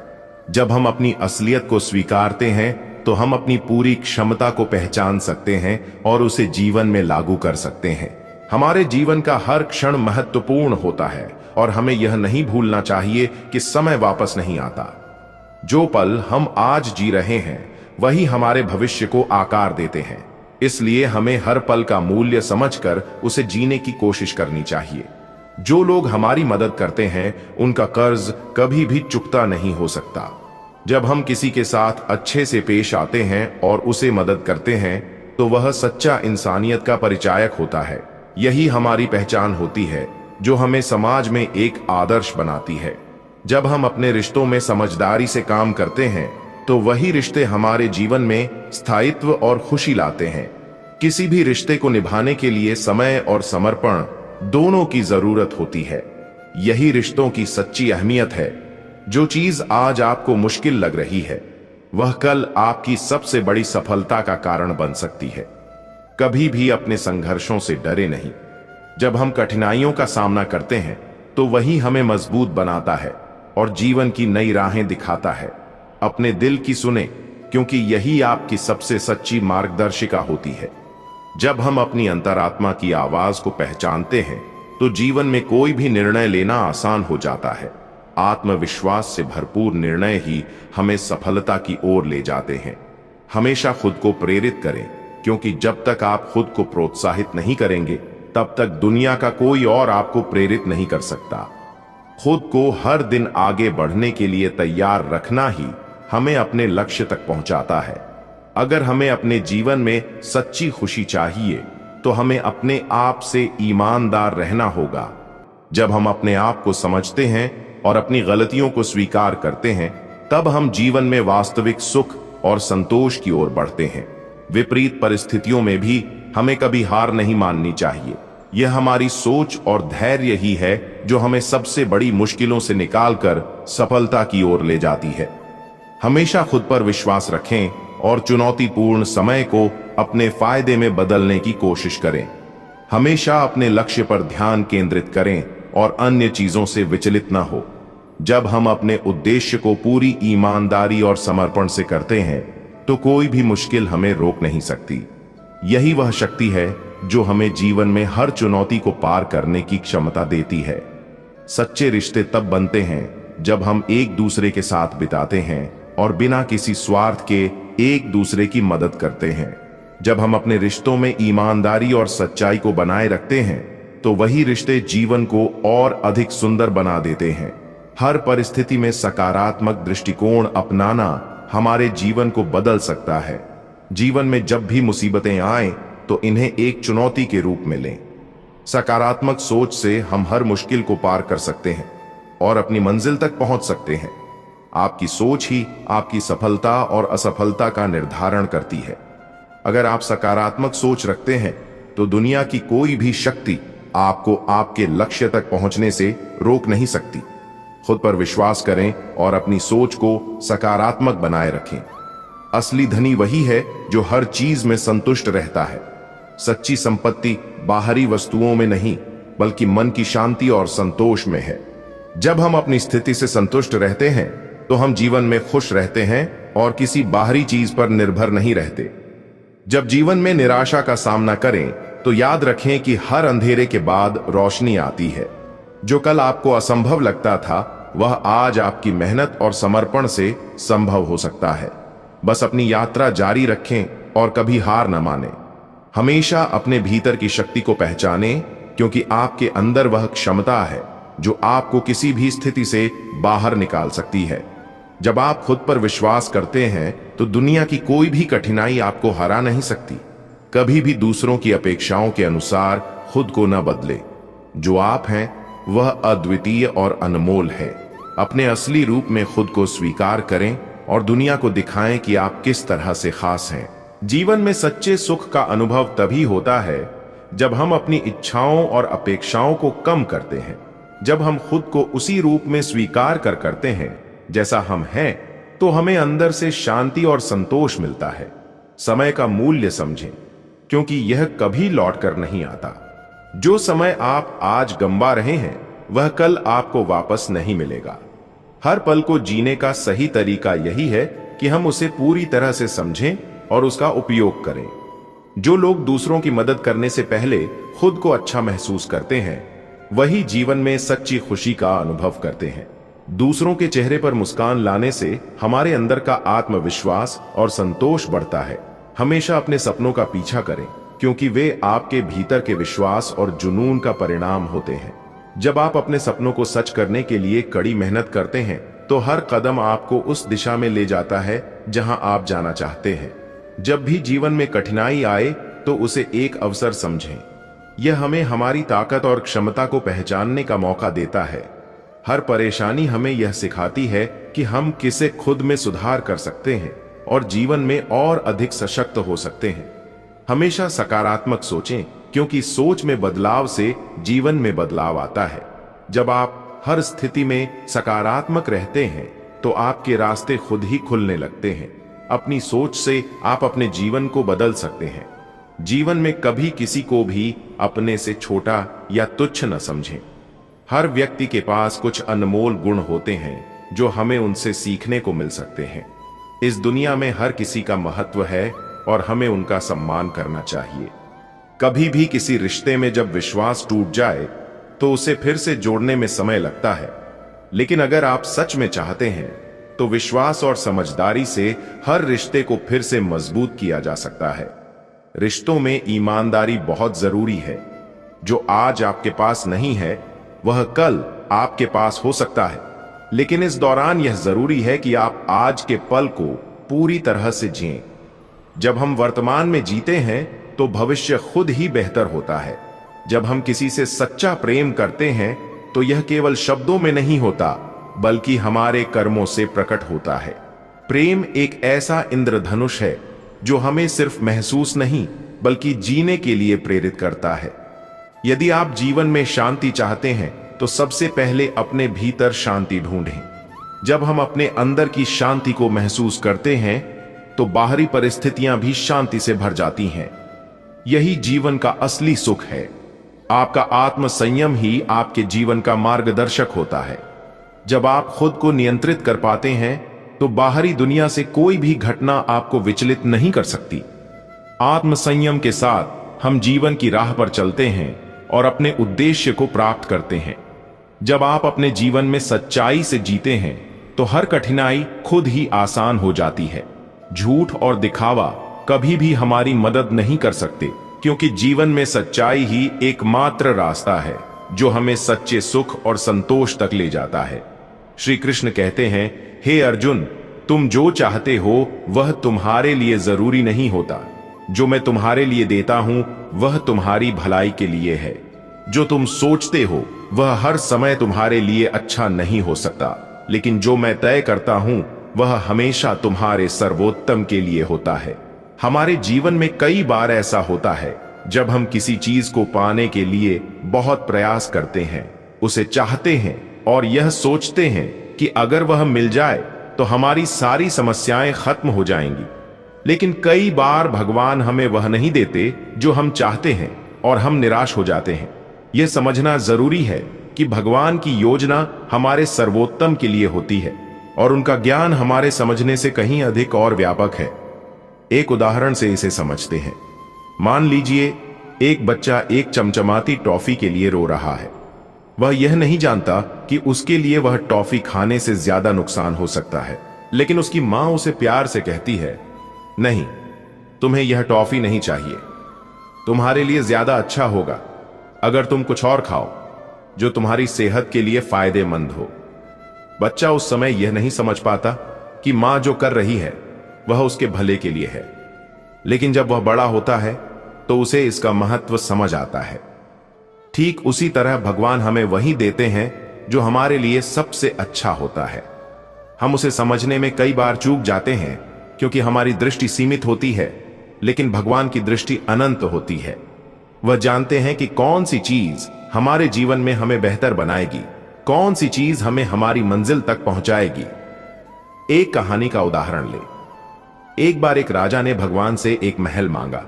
Speaker 1: जब हम अपनी असलियत को स्वीकारते हैं तो हम अपनी पूरी क्षमता को पहचान सकते हैं और उसे जीवन में लागू कर सकते हैं। हमारे जीवन का हर क्षण महत्वपूर्ण होता है और हमें यह नहीं भूलना चाहिए कि समय वापस नहीं आता। जो पल हम आज जी रहे हैं वही हमारे भविष्य को आकार देते हैं। इसलिए हमें हर पल का मूल्य समझकर उसे जीने की कोशिश करनी चाहिए। जो लोग हमारी मदद करते हैं उनका कर्ज कभी भी चुकता नहीं हो सकता। जब हम किसी के साथ अच्छे से पेश आते हैं और उसे मदद करते हैं तो वह सच्चा इंसानियत का परिचायक होता है। यही हमारी पहचान होती है जो हमें समाज में एक आदर्श बनाती है। जब हम अपने रिश्तों में समझदारी से काम करते हैं तो वही रिश्ते हमारे जीवन में स्थायित्व और खुशी लाते हैं। किसी भी रिश्ते को निभाने के लिए समय और समर्पण दोनों की जरूरत होती है। यही रिश्तों की सच्ची अहमियत है। जो चीज आज आपको मुश्किल लग रही है वह कल आपकी सबसे बड़ी सफलता का कारण बन सकती है। कभी भी अपने संघर्षों से डरे नहीं। जब हम कठिनाइयों का सामना करते हैं तो वही हमें मजबूत बनाता है और जीवन की नई राहें दिखाता है। अपने दिल की सुने, क्योंकि यही आपकी सबसे सच्ची मार्गदर्शिका होती है। जब हम अपनी अंतरात्मा की आवाज को पहचानते हैं तो जीवन में कोई भी निर्णय लेना आसान हो जाता है। आत्मविश्वास से भरपूर निर्णय ही हमें सफलता की ओर ले जाते हैं। हमेशा खुद को प्रेरित करें, क्योंकि जब तक आप खुद को प्रोत्साहित नहीं करेंगे तब तक दुनिया का कोई और आपको प्रेरित नहीं कर सकता। खुद को हर दिन आगे बढ़ने के लिए तैयार रखना ही हमें अपने लक्ष्य तक पहुंचाता है। अगर हमें अपने जीवन में सच्ची खुशी चाहिए तो हमें अपने आप से ईमानदार रहना होगा। जब हम अपने आप को समझते हैं और अपनी गलतियों को स्वीकार करते हैं, तब हम जीवन में वास्तविक सुख और संतोष की ओर बढ़ते हैं। विपरीत परिस्थितियों में भी हमें कभी हार नहीं माननी चाहिए। यह हमारी सोच और धैर्य ही है जो हमें सबसे बड़ी मुश्किलों से निकालकर सफलता की ओर ले जाती है। हमेशा खुद पर विश्वास रखें और चुनौतीपूर्ण समय को अपने फायदे में बदलने की कोशिश करें। हमेशा अपने लक्ष्य पर ध्यान केंद्रित करें और अन्य चीजों से विचलित न हो। जब हम अपने उद्देश्य को पूरी ईमानदारी और समर्पण से करते हैं तो कोई भी मुश्किल हमें रोक नहीं सकती। यही वह शक्ति है जो हमें जीवन में हर चुनौती को पार करने की क्षमता देती है। सच्चे रिश्ते तब बनते हैं जब हम एक दूसरे के साथ बिताते हैं और बिना किसी स्वार्थ के एक दूसरे की मदद करते हैं। जब हम अपने रिश्तों में ईमानदारी और सच्चाई को बनाए रखते हैं तो वही रिश्ते जीवन को और अधिक सुंदर बना देते हैं। हर परिस्थिति में सकारात्मक दृष्टिकोण अपनाना हमारे जीवन को बदल सकता है। जीवन में जब भी मुसीबतें आएं तो इन्हें एक चुनौती के रूप में लें। सकारात्मक सोच से हम हर मुश्किल को पार कर सकते हैं और अपनी मंजिल तक पहुंच सकते हैं। आपकी सोच ही आपकी सफलता और असफलता का निर्धारण करती है। अगर आप सकारात्मक सोच रखते हैं तो दुनिया की कोई भी शक्ति आपको आपके लक्ष्य तक पहुंचने से रोक नहीं सकती। खुद पर विश्वास करें और अपनी सोच को सकारात्मक बनाए रखें। असली धनी वही है जो हर चीज में संतुष्ट रहता है। सच्ची संपत्ति बाहरी वस्तुओं में नहीं, बल्कि मन की शांति और संतोष में है। जब हम अपनी स्थिति से संतुष्ट रहते हैं तो हम जीवन में खुश रहते हैं और किसी बाहरी चीज पर निर्भर नहीं रहते। जब जीवन में निराशा का सामना करें तो याद रखें कि हर अंधेरे के बाद रोशनी आती है। जो कल आपको असंभव लगता था वह आज आपकी मेहनत और समर्पण से संभव हो सकता है। बस अपनी यात्रा जारी रखें और कभी हार न मानें। हमेशा अपने भीतर की शक्ति को पहचानें, क्योंकि आपके अंदर वह क्षमता है जो आपको किसी भी स्थिति से बाहर निकाल सकती है। जब आप खुद पर विश्वास करते हैं तो दुनिया की कोई भी कठिनाई आपको हरा नहीं सकती। कभी भी दूसरों की अपेक्षाओं के अनुसार खुद को न बदले। जो आप हैं वह अद्वितीय और अनमोल है। अपने असली रूप में खुद को स्वीकार करें और दुनिया को दिखाएं कि आप किस तरह से खास हैं। जीवन में सच्चे सुख का अनुभव तभी होता है जब हम अपनी इच्छाओं और अपेक्षाओं को कम करते हैं। जब हम खुद को उसी रूप में स्वीकार करते हैं जैसा हम हैं, तो हमें अंदर से शांति और संतोष मिलता है। समय का मूल्य समझें, क्योंकि यह कभी लौट कर नहीं आता। जो समय आप आज गंवा रहे हैं वह कल आपको वापस नहीं मिलेगा। हर पल को जीने का सही तरीका यही है कि हम उसे पूरी तरह से समझें और उसका उपयोग करें। जो लोग दूसरों की मदद करने से पहले खुद को अच्छा महसूस करते हैं, वही जीवन में सच्ची खुशी का अनुभव करते हैं। दूसरों के चेहरे पर मुस्कान लाने से हमारे अंदर का आत्मविश्वास और संतोष बढ़ता है। हमेशा अपने सपनों का पीछा करें, क्योंकि वे आपके भीतर के विश्वास और जुनून का परिणाम होते हैं। जब आप अपने सपनों को सच करने के लिए कड़ी मेहनत करते हैं तो हर कदम आपको उस दिशा में ले जाता है जहां आप जाना चाहते हैं। जब भी जीवन में कठिनाई आए तो उसे एक अवसर समझें। यह हमें हमारी ताकत और क्षमता को पहचानने का मौका देता है। हर परेशानी हमें यह सिखाती है कि हम किसे खुद में सुधार कर सकते हैं और जीवन में और अधिक सशक्त हो सकते हैं। हमेशा सकारात्मक सोचें, क्योंकि सोच में बदलाव से जीवन में बदलाव आता है। जब आप हर स्थिति में सकारात्मक रहते हैं तो आपके रास्ते खुद ही खुलने लगते हैं। अपनी सोच से आप अपने जीवन को बदल सकते हैं। जीवन में कभी किसी को भी अपने से छोटा या तुच्छ न समझें। हर व्यक्ति के पास कुछ अनमोल गुण होते हैं जो हमें उनसे सीखने को मिल सकते हैं। इस दुनिया में हर किसी का महत्व है और हमें उनका सम्मान करना चाहिए। कभी भी किसी रिश्ते में जब विश्वास टूट जाए तो उसे फिर से जोड़ने में समय लगता है। लेकिन अगर आप सच में चाहते हैं तो विश्वास और समझदारी से हर रिश्ते को फिर से मजबूत किया जा सकता है। रिश्तों में ईमानदारी बहुत जरूरी है। जो आज आपके पास नहीं है वह कल आपके पास हो सकता है, लेकिन इस दौरान यह जरूरी है कि आप आज के पल को पूरी तरह से जिएं। जब हम वर्तमान में जीते हैं तो भविष्य खुद ही बेहतर होता है। जब हम किसी से सच्चा प्रेम करते हैं तो यह केवल शब्दों में नहीं होता, बल्कि हमारे कर्मों से प्रकट होता है। प्रेम एक ऐसा इंद्रधनुष है जो हमें सिर्फ महसूस नहीं बल्कि जीने के लिए प्रेरित करता है। यदि आप जीवन में शांति चाहते हैं तो सबसे पहले अपने भीतर शांति ढूंढें। जब हम अपने अंदर की शांति को महसूस करते हैं तो बाहरी परिस्थितियां भी शांति से भर जाती हैं। यही जीवन का असली सुख है। आपका आत्म संयम ही आपके जीवन का मार्गदर्शक होता है। जब आप खुद को नियंत्रित कर पाते हैं तो बाहरी दुनिया से कोई भी घटना आपको विचलित नहीं कर सकती। आत्म संयम के साथ हम जीवन की राह पर चलते हैं और अपने उद्देश्य को प्राप्त करते हैं। जब आप अपने जीवन में सच्चाई से जीते हैं तो हर कठिनाई खुद ही आसान हो जाती है। झूठ और दिखावा कभी भी हमारी मदद नहीं कर सकते, क्योंकि जीवन में सच्चाई ही एकमात्र रास्ता है जो हमें सच्चे सुख और संतोष तक ले जाता है। श्री कृष्ण कहते हैं, हे अर्जुन, तुम जो चाहते हो वह तुम्हारे लिए जरूरी नहीं होता। जो मैं तुम्हारे लिए देता हूं वह तुम्हारी भलाई के लिए है। जो तुम सोचते हो वह हर समय तुम्हारे लिए अच्छा नहीं हो सकता, लेकिन जो मैं तय करता हूं वह हमेशा तुम्हारे सर्वोत्तम के लिए होता है। हमारे जीवन में कई बार ऐसा होता है जब हम किसी चीज को पाने के लिए बहुत प्रयास करते हैं, उसे चाहते हैं और यह सोचते हैं कि अगर वह मिल जाए तो हमारी सारी समस्याएं खत्म हो जाएंगी। लेकिन कई बार भगवान हमें वह नहीं देते जो हम चाहते हैं और हम निराश हो जाते हैं। यह समझना जरूरी है कि भगवान की योजना हमारे सर्वोत्तम के लिए होती है और उनका ज्ञान हमारे समझने से कहीं अधिक और व्यापक है। एक उदाहरण से इसे समझते हैं। मान लीजिए एक बच्चा एक चमचमाती टॉफी के लिए रो रहा है। वह यह नहीं जानता कि उसके लिए वह टॉफी खाने से ज्यादा नुकसान हो सकता है, लेकिन उसकी मां उसे प्यार से कहती है, नहीं, तुम्हें यह टॉफी नहीं चाहिए। तुम्हारे लिए ज्यादा अच्छा होगा अगर तुम कुछ और खाओ जो तुम्हारी सेहत के लिए फायदेमंद हो। बच्चा उस समय यह नहीं समझ पाता कि मां जो कर रही है वह उसके भले के लिए है, लेकिन जब वह बड़ा होता है तो उसे इसका महत्व समझ आता है। ठीक उसी तरह भगवान हमें वही देते हैं जो हमारे लिए सबसे अच्छा होता है। हम उसे समझने में कई बार चूक जाते हैं क्योंकि हमारी दृष्टि सीमित होती है, लेकिन भगवान की दृष्टि अनंत होती है। वह जानते हैं कि कौन सी चीज हमारे जीवन में हमें बेहतर बनाएगी, कौन सी चीज हमें हमारी मंजिल तक पहुंचाएगी। एक कहानी का उदाहरण ले। एक बार एक राजा ने भगवान से एक महल मांगा।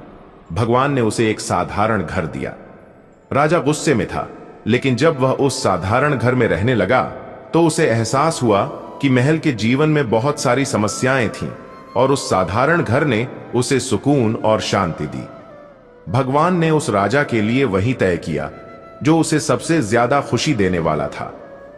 Speaker 1: भगवान ने उसे एक साधारण घर दिया। राजा गुस्से में था, लेकिन जब वह उस साधारण घर में रहने लगा तो उसे एहसास हुआ कि महल के जीवन में बहुत सारी समस्याएं थीं और उस साधारण घर ने उसे सुकून और शांति दी। भगवान ने उस राजा के लिए वही तय किया जो उसे सबसे ज्यादा खुशी देने वाला था।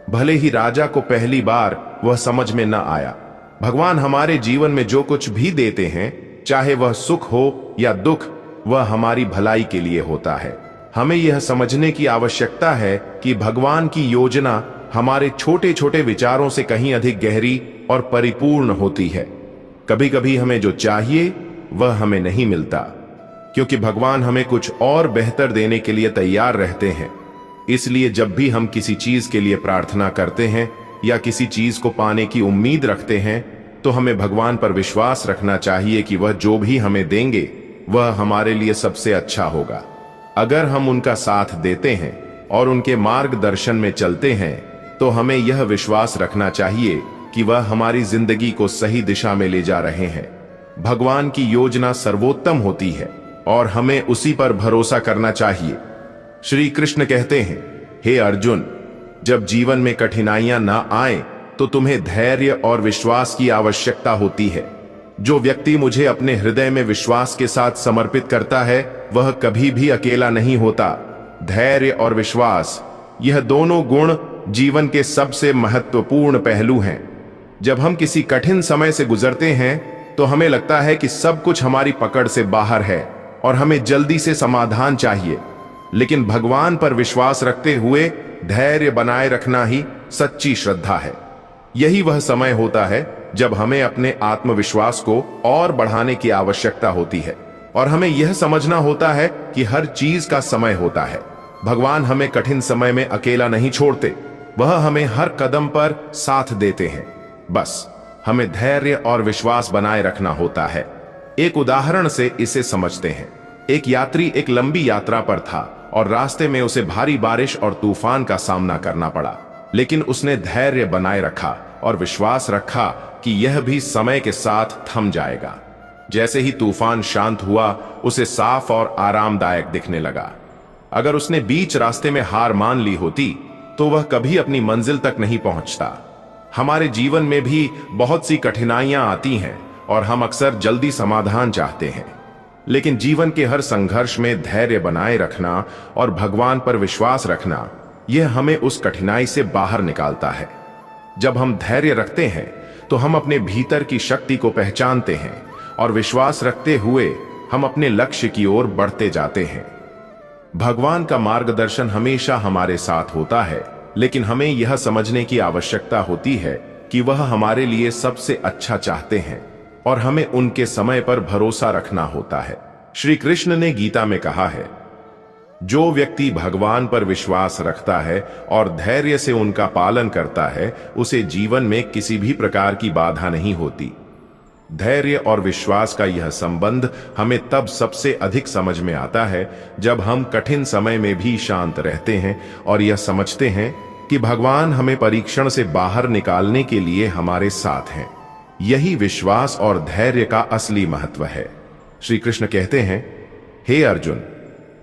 Speaker 1: भले ही राजा को पहली बार वह समझ में न आया, भगवान हमारे जीवन में जो कुछ भी देते हैं, चाहे वह सुख हो या दुख, वह हमारी भलाई के लिए होता है। हमें यह समझने की आवश्यकता है कि भगवान की योजना हमारे छोटे छोटे विचारों से कहीं अधिक गहरी और परिपूर्ण होती है। कभी कभी हमें जो चाहिए वह हमें नहीं मिलता, क्योंकि भगवान हमें कुछ और बेहतर देने के लिए तैयार रहते हैं। इसलिए जब भी हम किसी चीज के लिए प्रार्थना करते हैं या किसी चीज को पाने की उम्मीद रखते हैं, तो हमें भगवान पर विश्वास रखना चाहिए कि वह जो भी हमें देंगे वह हमारे लिए सबसे अच्छा होगा। अगर हम उनका साथ देते हैं और उनके मार्गदर्शन में चलते हैं तो हमें यह विश्वास रखना चाहिए कि वह हमारी जिंदगी को सही दिशा में ले जा रहे हैं। भगवान की योजना सर्वोत्तम होती है और हमें उसी पर भरोसा करना चाहिए। श्री कृष्ण कहते हैं, हे अर्जुन, जब जीवन में कठिनाइयां ना आए तो तुम्हें धैर्य और विश्वास की आवश्यकता होती है। जो व्यक्ति मुझे अपने हृदय में विश्वास के साथ समर्पित करता है वह कभी भी अकेला नहीं होता। धैर्य और विश्वास यह दोनों गुण जीवन के सबसे महत्वपूर्ण पहलू हैं। जब हम किसी कठिन समय से गुजरते हैं तो हमें लगता है कि सब कुछ हमारी पकड़ से बाहर है और हमें जल्दी से समाधान चाहिए। लेकिन भगवान पर विश्वास रखते हुए धैर्य बनाए रखना ही सच्ची श्रद्धा है। यही वह समय होता है जब हमें अपने आत्मविश्वास को और बढ़ाने की आवश्यकता होती है और हमें यह समझना होता है कि हर चीज का समय होता है। भगवान हमें कठिन समय में अकेला नहीं छोड़ते, वह हमें हर कदम पर साथ देते हैं। बस हमें धैर्य और विश्वास बनाए रखना होता है। एक उदाहरण से इसे समझते हैं। एक यात्री एक लंबी यात्रा पर था और रास्ते में उसे भारी बारिश और तूफान का सामना करना पड़ा, लेकिन उसने धैर्य बनाए रखा और विश्वास रखा कि यह भी समय के साथ थम जाएगा। जैसे ही तूफान शांत हुआ, उसे साफ और आरामदायक दिखने लगा। अगर उसने बीच रास्ते में हार मान ली होती तो वह कभी अपनी मंजिल तक नहीं पहुंचता। हमारे जीवन में भी बहुत सी कठिनाइयां आती हैं और हम अक्सर जल्दी समाधान चाहते हैं, लेकिन जीवन के हर संघर्ष में धैर्य बनाए रखना और भगवान पर विश्वास रखना, यह हमें उस कठिनाई से बाहर निकालता है। जब हम धैर्य रखते हैं तो हम अपने भीतर की शक्ति को पहचानते हैं और विश्वास रखते हुए हम अपने लक्ष्य की ओर बढ़ते जाते हैं। भगवान का मार्गदर्शन हमेशा हमारे साथ होता है, लेकिन हमें यह समझने की आवश्यकता होती है कि वह हमारे लिए सबसे अच्छा चाहते हैं और हमें उनके समय पर भरोसा रखना होता है। श्री कृष्ण ने गीता में कहा है, जो व्यक्ति भगवान पर विश्वास रखता है और धैर्य से उनका पालन करता है, उसे जीवन में किसी भी प्रकार की बाधा नहीं होती। धैर्य और विश्वास का यह संबंध हमें तब सबसे अधिक समझ में आता है जब हम कठिन समय में भी शांत रहते हैं और यह समझते हैं कि भगवान हमें परीक्षण से बाहर निकालने के लिए हमारे साथ हैं। यही विश्वास और धैर्य का असली महत्व है। श्री कृष्ण कहते हैं, हे अर्जुन,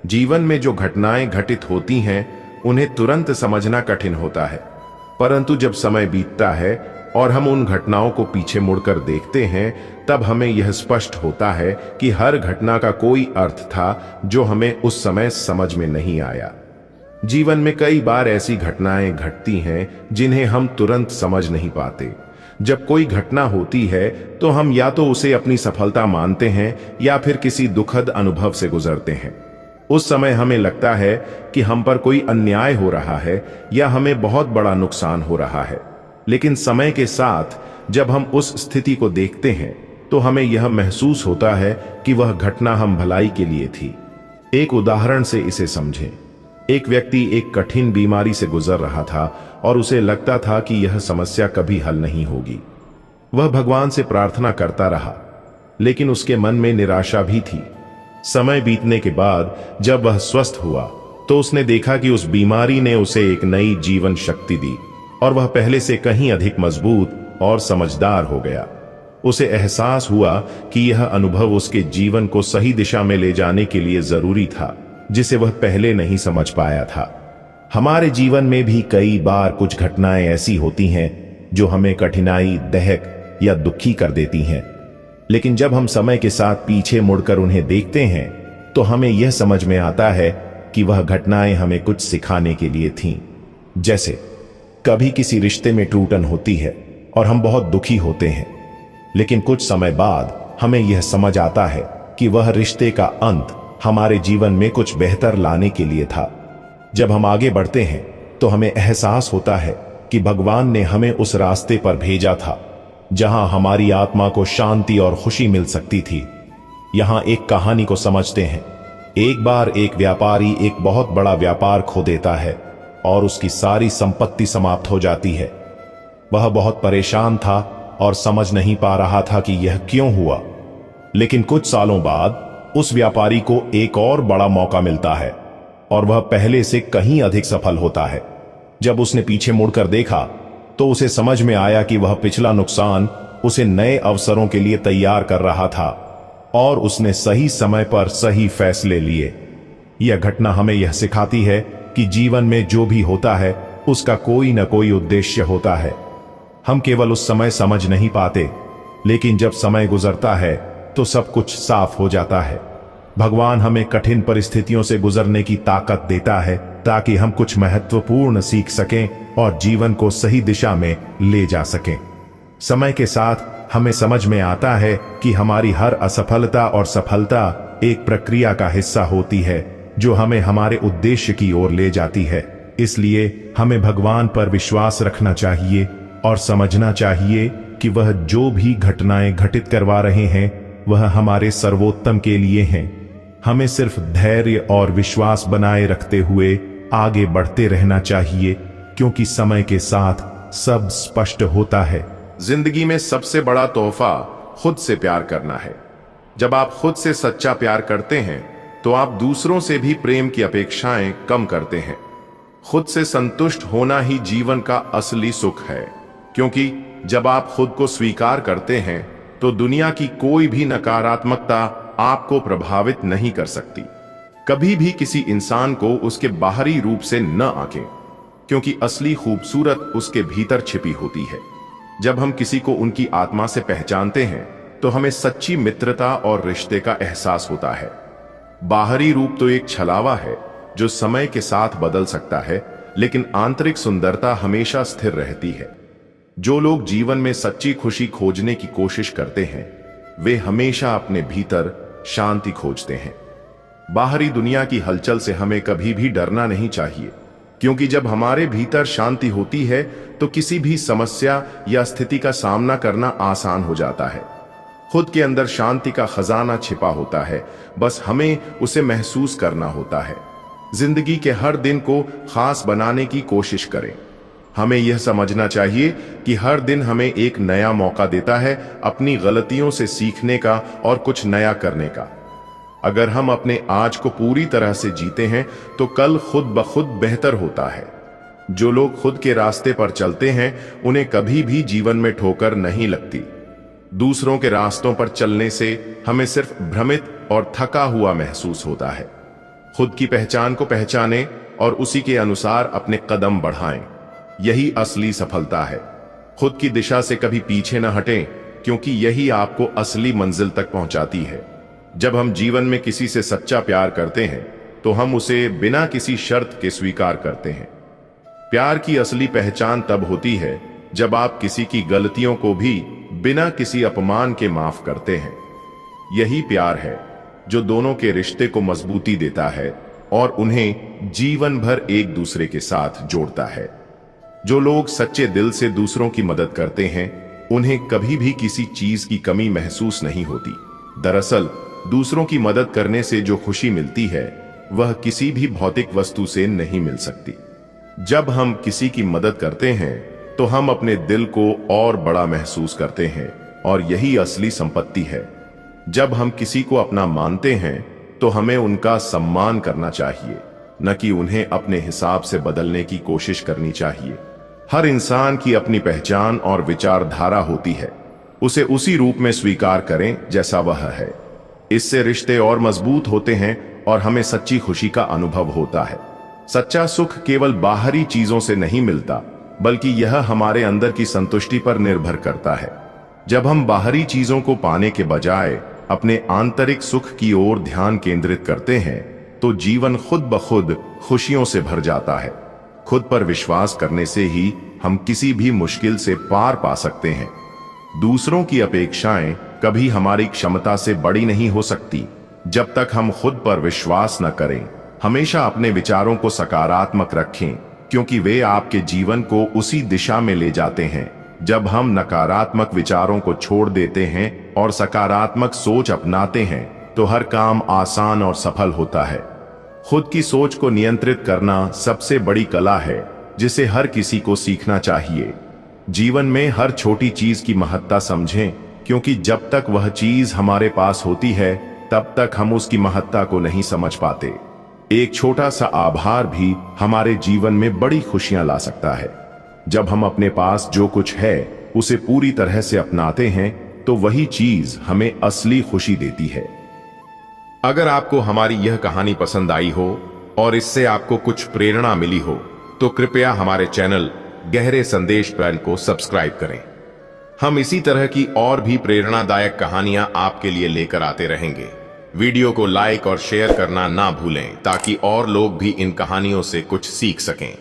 Speaker 1: जीवन में जो घटनाएं घटित होती हैं उन्हें तुरंत समझना कठिन होता है, परंतु जब समय बीतता है और हम उन घटनाओं को पीछे मुड़कर देखते हैं, तब हमें यह स्पष्ट होता है कि हर घटना का कोई अर्थ था जो हमें उस समय समझ में नहीं आया। जीवन में कई बार ऐसी घटनाएं घटती हैं जिन्हें हम तुरंत समझ नहीं पाते। जब कोई घटना होती है तो हम या तो उसे अपनी सफलता मानते हैं या फिर किसी दुखद अनुभव से गुजरते हैं। उस समय हमें लगता है कि हम पर कोई अन्याय हो रहा है या हमें बहुत बड़ा नुकसान हो रहा है, लेकिन समय के साथ जब हम उस स्थिति को देखते हैं तो हमें यह महसूस होता है कि वह घटना हम भलाई के लिए थी। एक उदाहरण से इसे समझें। एक व्यक्ति एक कठिन बीमारी से गुजर रहा था और उसे लगता था कि यह समस्या कभी हल नहीं होगी। वह भगवान से प्रार्थना करता रहा, लेकिन उसके मन में निराशा भी थी। समय बीतने के बाद जब वह स्वस्थ हुआ तो उसने देखा कि उस बीमारी ने उसे एक नई जीवन शक्ति दी और वह पहले से कहीं अधिक मजबूत और समझदार हो गया। उसे एहसास हुआ कि यह अनुभव उसके जीवन को सही दिशा में ले जाने के लिए जरूरी था, जिसे वह पहले नहीं समझ पाया था। हमारे जीवन में भी कई बार कुछ घटनाएं ऐसी होती हैं जो हमें कठिनाई, दहक या दुखी कर देती हैं, लेकिन जब हम समय के साथ पीछे मुड़कर उन्हें देखते हैं तो हमें यह समझ में आता है कि वह घटनाएं हमें कुछ सिखाने के लिए थीं। जैसे कभी किसी रिश्ते में टूटन होती है और हम बहुत दुखी होते हैं, लेकिन कुछ समय बाद हमें यह समझ आता है कि वह रिश्ते का अंत हमारे जीवन में कुछ बेहतर लाने के लिए था। जब हम आगे बढ़ते हैं तो हमें एहसास होता है कि भगवान ने हमें उस रास्ते पर भेजा था जहां हमारी आत्मा को शांति और खुशी मिल सकती थी। यहां एक कहानी को समझते हैं। एक बार एक व्यापारी एक बहुत बड़ा व्यापार खो देता है और उसकी सारी संपत्ति समाप्त हो जाती है। वह बहुत परेशान था और समझ नहीं पा रहा था कि यह क्यों हुआ। लेकिन कुछ सालों बाद उस व्यापारी को एक और बड़ा मौका मिलता है और वह पहले से कहीं अधिक सफल होता है। जब उसने पीछे मुड़कर देखा तो उसे समझ में आया कि वह पिछला नुकसान उसे नए अवसरों के लिए तैयार कर रहा था और उसने सही समय पर सही फैसले लिए। यह घटना हमें यह सिखाती है कि जीवन में जो भी होता है उसका कोई न कोई उद्देश्य होता है। हम केवल उस समय समझ नहीं पाते, लेकिन जब समय गुजरता है तो सब कुछ साफ हो जाता है। भगवान हमें कठिन परिस्थितियों से गुजरने की ताकत देता है
Speaker 2: ताकि हम कुछ महत्वपूर्ण सीख सकें और जीवन को सही दिशा में ले जा सकें। समय के साथ हमें समझ में आता है कि हमारी हर असफलता और सफलता एक प्रक्रिया का हिस्सा होती है जो हमें हमारे उद्देश्य की ओर ले जाती है। इसलिए हमें भगवान पर विश्वास रखना चाहिए और समझना चाहिए कि वह जो भी घटनाएं घटित करवा रहे हैं वह हमारे सर्वोत्तम के लिए हैं। हमें सिर्फ धैर्य और विश्वास बनाए रखते हुए आगे बढ़ते रहना चाहिए, क्योंकि समय के साथ सब स्पष्ट होता है।
Speaker 1: जिंदगी में सबसे बड़ा तोहफा खुद से प्यार करना है। जब आप खुद से सच्चा प्यार करते हैं तो आप दूसरों से भी प्रेम की अपेक्षाएं कम करते हैं। खुद से संतुष्ट होना ही जीवन का असली सुख है, क्योंकि जब आप खुद को स्वीकार करते हैं तो दुनिया की कोई भी नकारात्मकता आपको प्रभावित नहीं कर सकती। कभी भी किसी इंसान को उसके बाहरी रूप से न आंकें, क्योंकि असली खूबसूरत उसके भीतर छिपी होती है। जब हम किसी को उनकी आत्मा से पहचानते हैं तो हमें सच्ची मित्रता और रिश्ते का एहसास होता है। बाहरी रूप तो एक छलावा है जो समय के साथ बदल सकता है, लेकिन आंतरिक सुंदरता हमेशा स्थिर रहती है। जो लोग जीवन में सच्ची खुशी खोजने की कोशिश करते हैं वे हमेशा अपने भीतर शांति खोजते हैं। बाहरी दुनिया की हलचल से हमें कभी भी डरना नहीं चाहिए, क्योंकि जब हमारे भीतर शांति होती है तो किसी भी समस्या या स्थिति का सामना करना आसान हो जाता है। खुद के अंदर शांति का खजाना छिपा होता है, बस हमें उसे महसूस करना होता है। जिंदगी के हर दिन को खास बनाने की कोशिश करें। हमें यह समझना चाहिए कि हर दिन हमें एक नया मौका देता है अपनी गलतियों से सीखने का और कुछ नया करने का। अगर हम अपने आज को पूरी तरह से जीते हैं तो कल खुद ब खुद बेहतर होता है। जो लोग खुद के रास्ते पर चलते हैं उन्हें कभी भी जीवन में ठोकर नहीं लगती। दूसरों के रास्तों पर चलने से हमें सिर्फ भ्रमित और थका हुआ महसूस होता है। खुद की पहचान को पहचानें और उसी के अनुसार अपने कदम बढ़ाएं। यही असली सफलता है। खुद की दिशा से कभी पीछे न हटें, क्योंकि यही आपको असली मंजिल तक पहुंचाती है। जब हम जीवन में किसी से सच्चा प्यार करते हैं तो हम उसे बिना किसी शर्त के स्वीकार करते हैं। प्यार की असली पहचान तब होती है जब आप किसी की गलतियों को भी बिना किसी अपमान के माफ करते हैं। यही प्यार है जो दोनों के रिश्ते को मजबूती देता है और उन्हें जीवन भर एक दूसरे के साथ जोड़ता है। जो लोग सच्चे दिल से दूसरों की मदद करते हैं उन्हें कभी भी किसी चीज की कमी महसूस नहीं होती। दरअसल दूसरों की मदद करने से जो खुशी मिलती है वह किसी भी भौतिक वस्तु से नहीं मिल सकती। जब हम किसी की मदद करते हैं तो हम अपने दिल को और बड़ा महसूस करते हैं, और यही असली संपत्ति है। जब हम किसी को अपना मानते हैं तो हमें उनका सम्मान करना चाहिए, न कि उन्हें अपने हिसाब से बदलने की कोशिश करनी चाहिए। हर इंसान की अपनी पहचान और विचारधारा होती है, उसे उसी रूप में स्वीकार करें जैसा वह है। इससे रिश्ते और मजबूत होते हैं और हमें सच्ची खुशी का अनुभव होता है। सच्चा सुख केवल बाहरी चीजों से नहीं मिलता, बल्कि यह हमारे अंदर की संतुष्टि पर निर्भर करता है। जब हम बाहरी चीजों को पाने के बजाय अपने आंतरिक सुख की ओर ध्यान केंद्रित करते हैं तो जीवन खुद ब खुद खुशियों से भर जाता है। खुद पर विश्वास करने से ही हम किसी भी मुश्किल से पार पा सकते हैं। दूसरों की अपेक्षाएं कभी हमारी क्षमता से बड़ी नहीं हो सकती। जब तक हम खुद पर विश्वास न करें, हमेशा अपने विचारों को सकारात्मक रखें, क्योंकि वे आपके जीवन को उसी दिशा में ले जाते हैं। जब हम नकारात्मक विचारों को छोड़ देते हैं और सकारात्मक सोच अपनाते हैं तो हर काम आसान और सफल होता है। खुद की सोच को नियंत्रित करना सबसे बड़ी कला है जिसे हर किसी को सीखना चाहिए। जीवन में हर छोटी चीज की महत्ता समझें, क्योंकि जब तक वह चीज हमारे पास होती है तब तक हम उसकी महत्ता को नहीं समझ पाते। एक छोटा सा आभार भी हमारे जीवन में बड़ी खुशियां ला सकता है। जब हम अपने पास जो कुछ है उसे पूरी तरह से अपनाते हैं तो वही चीज हमें असली खुशी देती है।
Speaker 3: अगर आपको हमारी यह कहानी पसंद आई हो और इससे आपको कुछ प्रेरणा मिली हो तो कृपया हमारे चैनल गहरे संदेश पैनल को सब्सक्राइब करें। हम इसी तरह की और भी प्रेरणादायक कहानियां आपके लिए लेकर आते रहेंगे। वीडियो को लाइक और शेयर करना ना भूलें ताकि और लोग भी इन कहानियों से कुछ सीख सकें।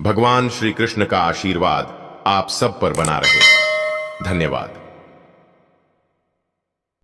Speaker 3: भगवान श्री कृष्ण का आशीर्वाद आप सब पर बना रहे। धन्यवाद।